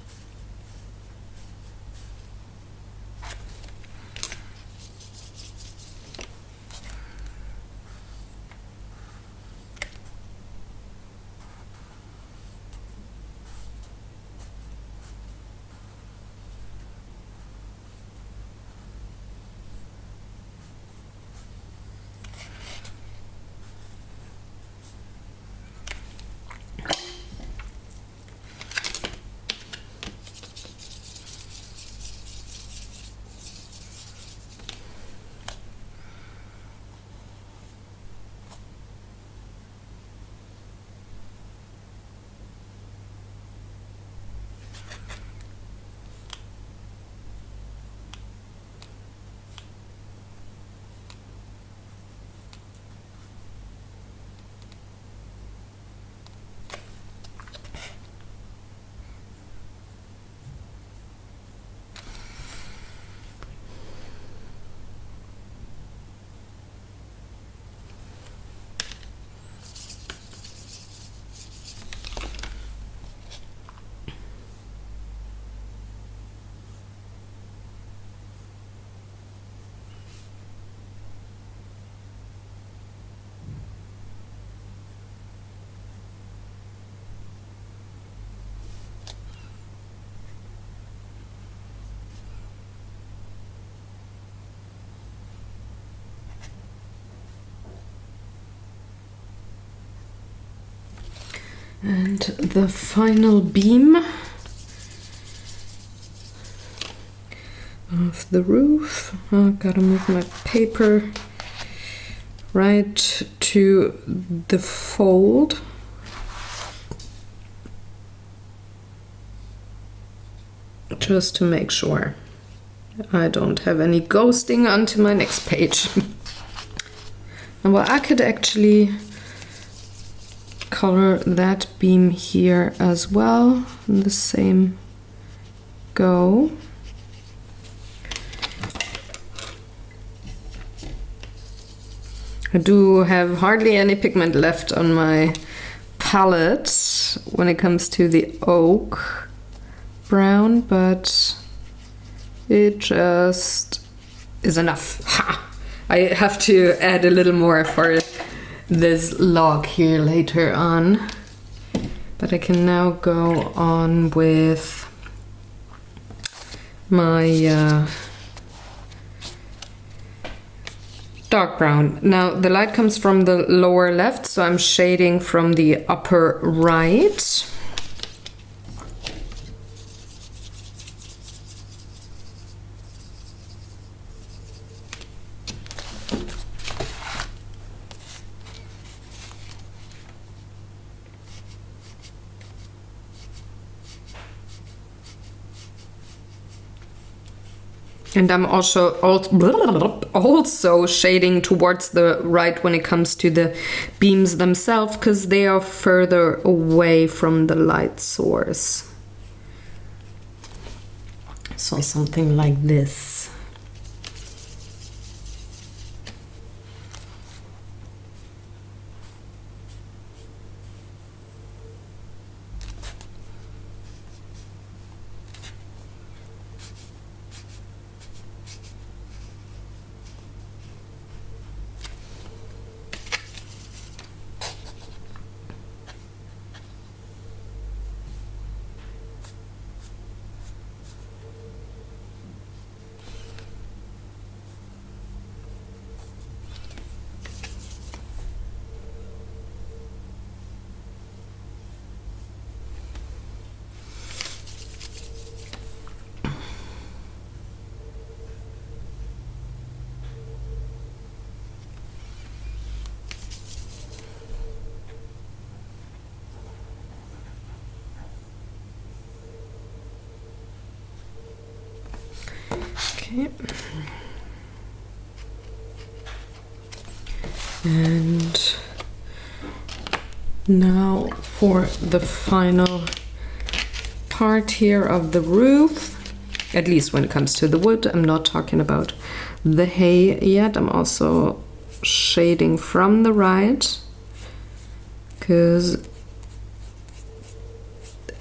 And the final beam of the roof. Oh, gotta move my paper right to the fold. Just to make sure I don't have any ghosting onto my next page. And well, I could actually color that beam here as well in the same go. I do have hardly any pigment left on my palette when it comes to the oak brown, but it just is enough. Ha! I have to add a little more for this log here later on, but I can now go on with my dark brown. Now the light comes from the lower left, so I'm shading from the upper right. And I'm also shading towards the right when it comes to the beams themselves, because they are further away from the light source. So something like this. Okay. And now for the final part here of the roof. At least when it comes to the wood. I'm not talking about the hay yet. I'm also shading from the right because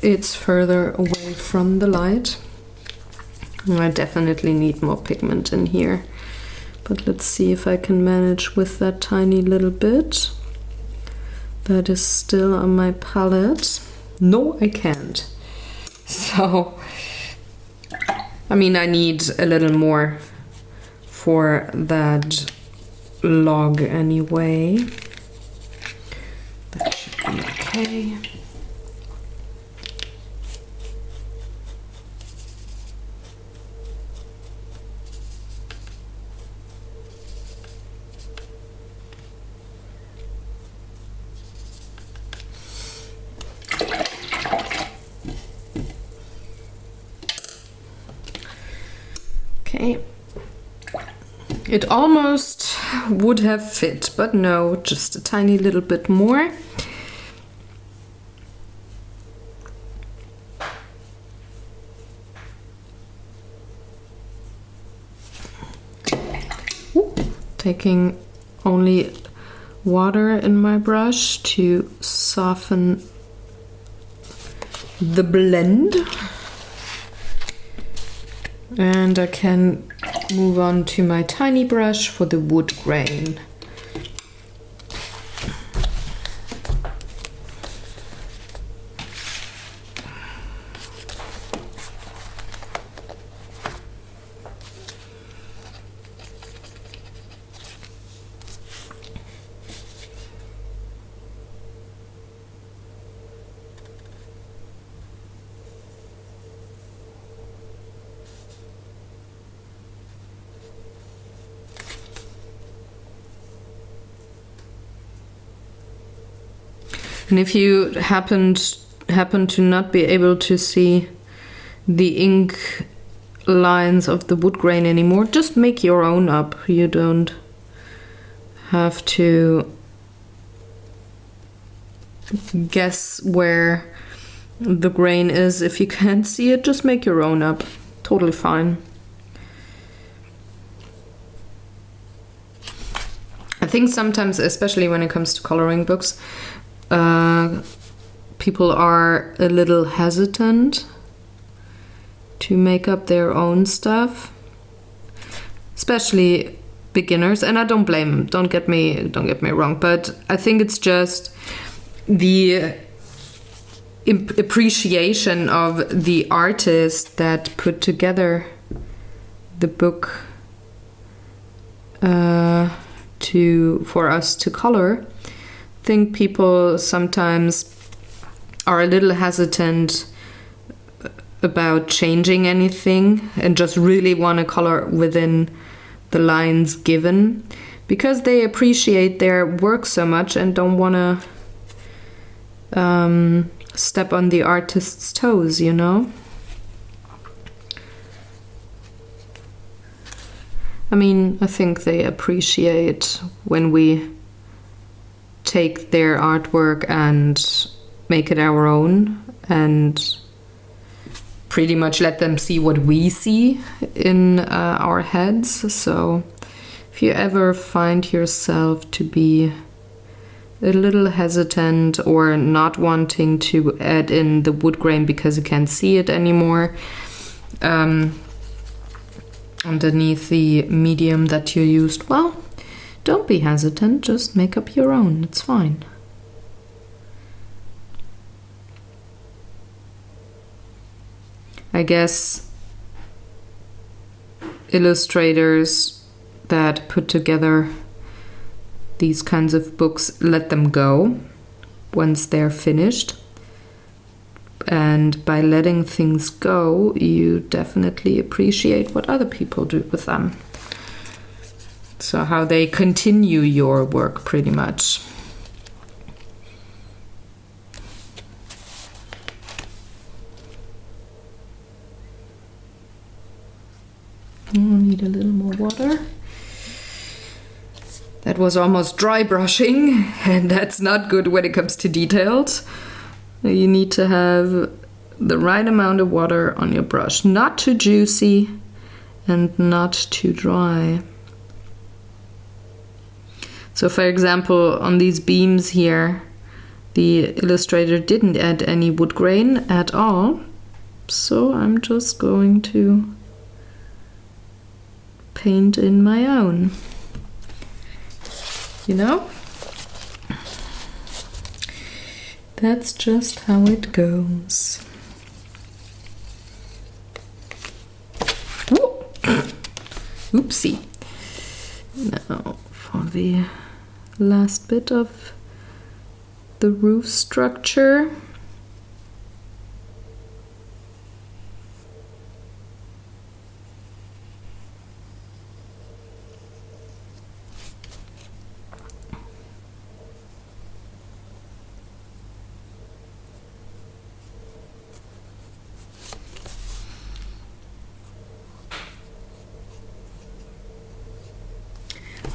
it's further away from the light. I definitely need more pigment in here, but let's see if I can manage with that tiny little bit that is still on my palette. No, I can't. So, I mean, I need a little more for that log anyway. That should be okay. Okay, it almost would have fit, but no, just a tiny little bit more. Taking only water in my brush to soften the blend. And I can move on to my tiny brush for the wood grain. And if you happen to not be able to see the ink lines of the wood grain anymore, just make your own up. You don't have to guess where the grain is. If you can't see it, just make your own up. Totally fine. I think sometimes, especially when it comes to coloring books, people are a little hesitant to make up their own stuff, especially beginners, and I don't blame them. Don't get me wrong, but I think it's just the appreciation of the artist that put together the book for us to color. I think people sometimes are a little hesitant about changing anything and just really want to color within the lines given because they appreciate their work so much and don't want to step on the artist's toes, you know? I mean, I think they appreciate when we take their artwork and make it our own and pretty much let them see what we see in our heads. So if you ever find yourself to be a little hesitant or not wanting to add in the wood grain because you can't see it anymore underneath the medium that you used, well, don't be hesitant, just make up your own, it's fine. I guess illustrators that put together these kinds of books let them go once they're finished. And by letting things go, you definitely appreciate what other people do with them. So how they continue your work, pretty much. I need a little more water. That was almost dry brushing, and that's not good when it comes to details. You need to have the right amount of water on your brush. Not too juicy and not too dry. So for example, on these beams here, the illustrator didn't add any wood grain at all. So I'm just going to paint in my own. You know? That's just how it goes. Whoa. Oopsie. Now for the last bit of the roof structure.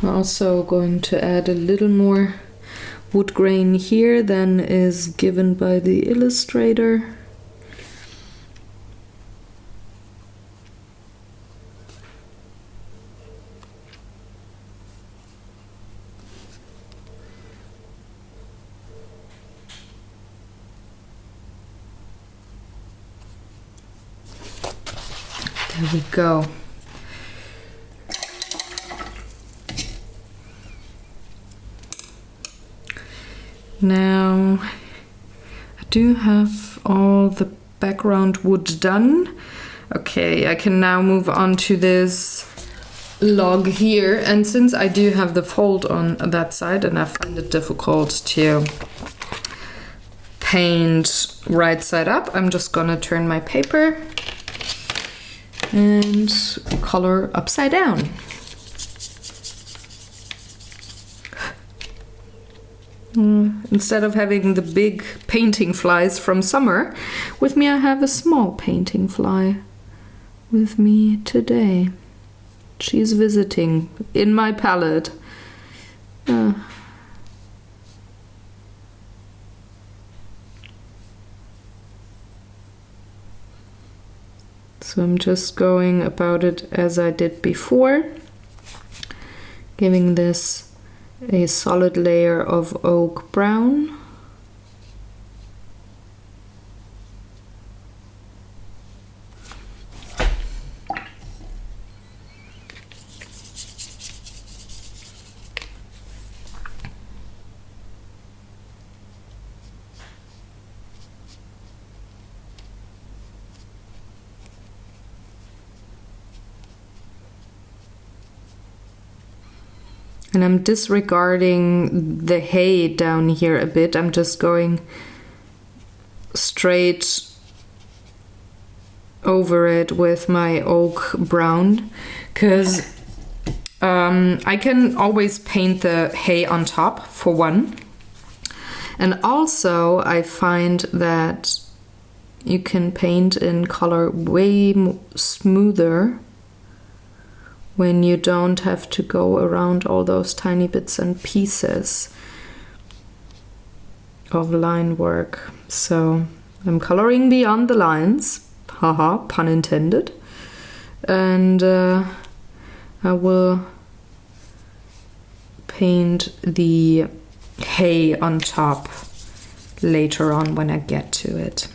I'm also going to add a little more wood grain here than is given by the illustrator. There we go. Now I do have all the background wood done. Okay, I can now move on to this log here, and since I do have the fold on that side and I find it difficult to paint right side up, I'm just gonna turn my paper and color upside down. Instead of having the big painting flies from summer with me, I have a small painting fly with me today. She's visiting in my palette. So I'm just going about it as I did before, giving this a solid layer of oak brown. And I'm disregarding the hay down here a bit. I'm just going straight over it with my oak brown, because I can always paint the hay on top for one. And also I find that you can paint in color way smoother when you don't have to go around all those tiny bits and pieces of line work. So I'm coloring beyond the lines, haha, pun intended, and I will paint the hay on top later on when I get to it.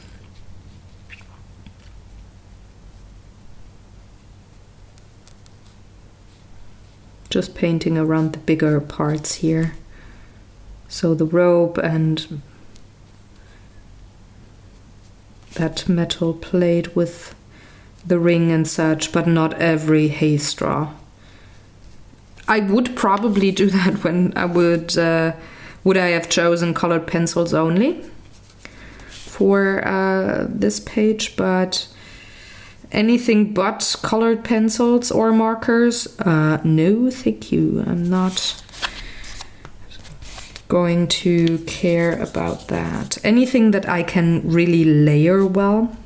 Just painting around the bigger parts here. So the rope and that metal plate with the ring and such, but not every hay straw. I would probably do that when I would I have chosen colored pencils only for this page, but anything but colored pencils or markers, no thank you. I'm not going to care about that. Anything that I can really layer well,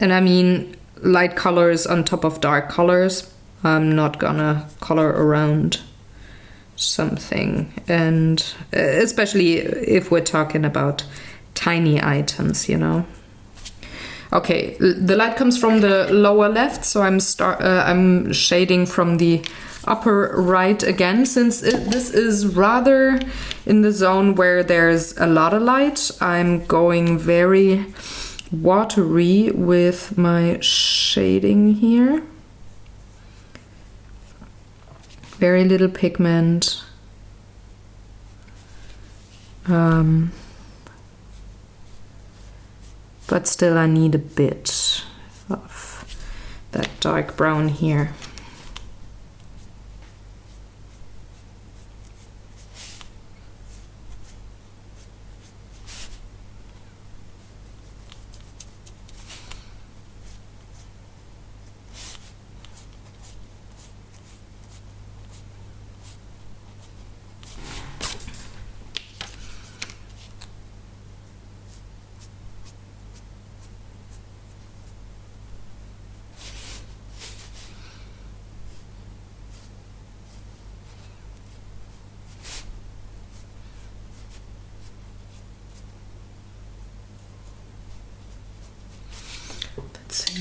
and I mean light colors on top of dark colors, I'm not gonna color around something, and especially if we're talking about tiny items, you know. Okay, the light comes from the lower left, so I'm shading from the upper right again, since this is rather in the zone where there's a lot of light. I'm going very watery with my shading here. Very little pigment. But still I need a bit of that dark brown here.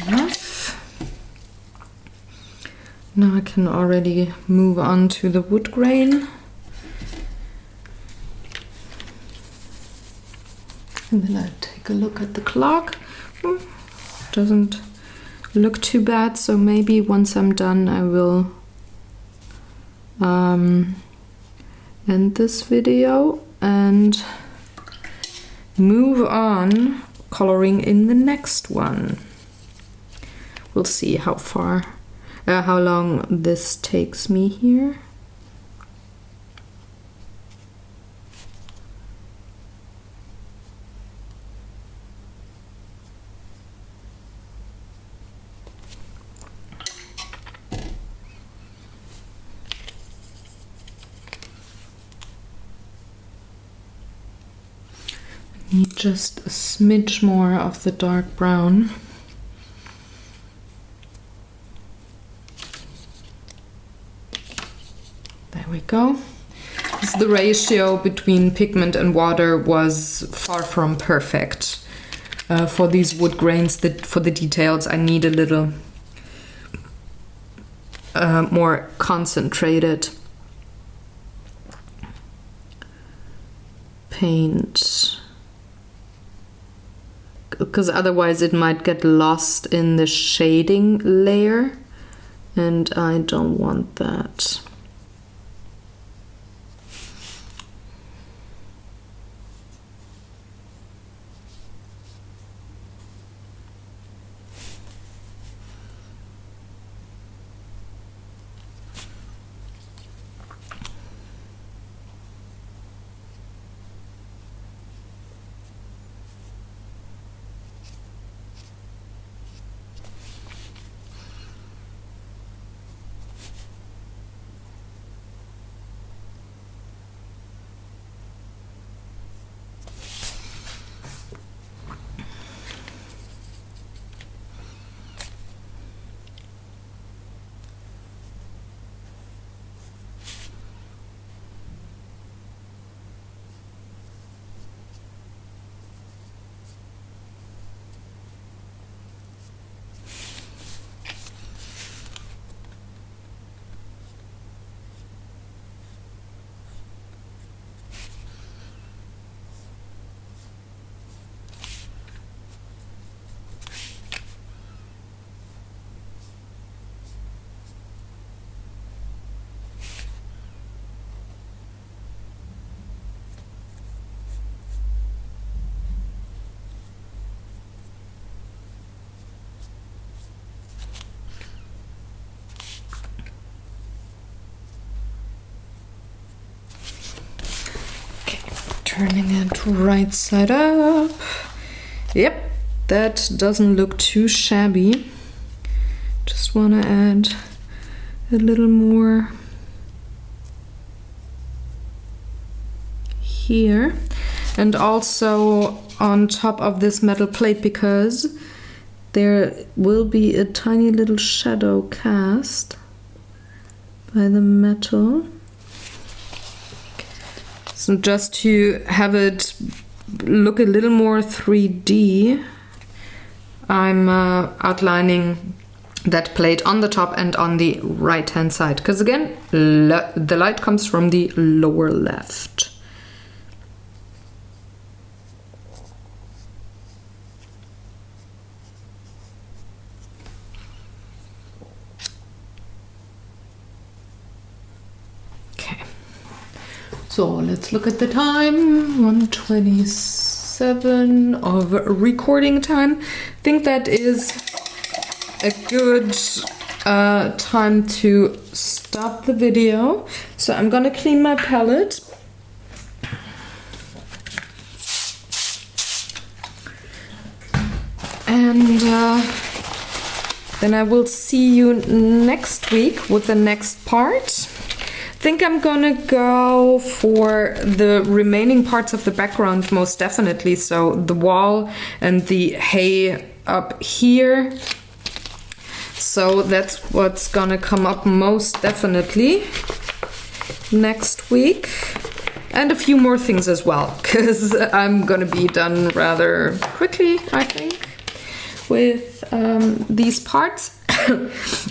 Enough. Now I can already move on to the wood grain. And then I take a look at the clock. Doesn't look too bad, so maybe once I'm done I will end this video and move on coloring in the next one. We'll see how long this takes me here. Need just a smidge more of the dark brown. There we go. The ratio between pigment and water was far from perfect. For these wood grains, for the details, I need a little more concentrated paint, because otherwise it might get lost in the shading layer, and I don't want that. Turning it right side up. Yep, that doesn't look too shabby. Just want to add a little more here, and also on top of this metal plate, because there will be a tiny little shadow cast by the metal. So just to have it look a little more 3D, I'm outlining that plate on the top and on the right hand side, because again the light comes from the lower left. Okay, so let's look at the time. 1:27 of recording time. I think that is a good time to stop the video. So I'm gonna clean my palette. And then I will see you next week with the next part. I think I'm gonna go for the remaining parts of the background most definitely. So the wall and the hay up here. So that's what's gonna come up most definitely next week. And a few more things as well, because I'm gonna be done rather quickly, I think, with these parts.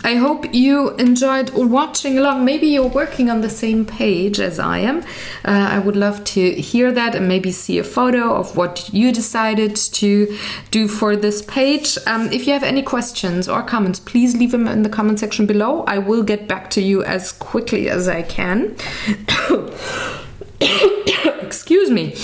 I hope you enjoyed watching along. Maybe you're working on the same page as I am. I would love to hear that and maybe see a photo of what you decided to do for this page. If you have any questions or comments, please leave them in the comment section below. I will get back to you as quickly as I can. Excuse me.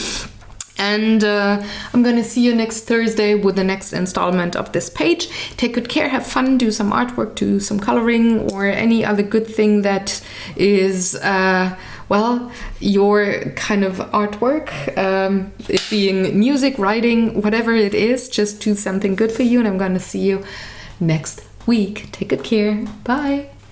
And I'm gonna see you next Thursday with the next installment of this page. Take good care, have fun, do some artwork, do some coloring, or any other good thing that is, well, your kind of artwork. It being music, writing, whatever it is, just do something good for you. And I'm gonna see you next week. Take good care. Bye.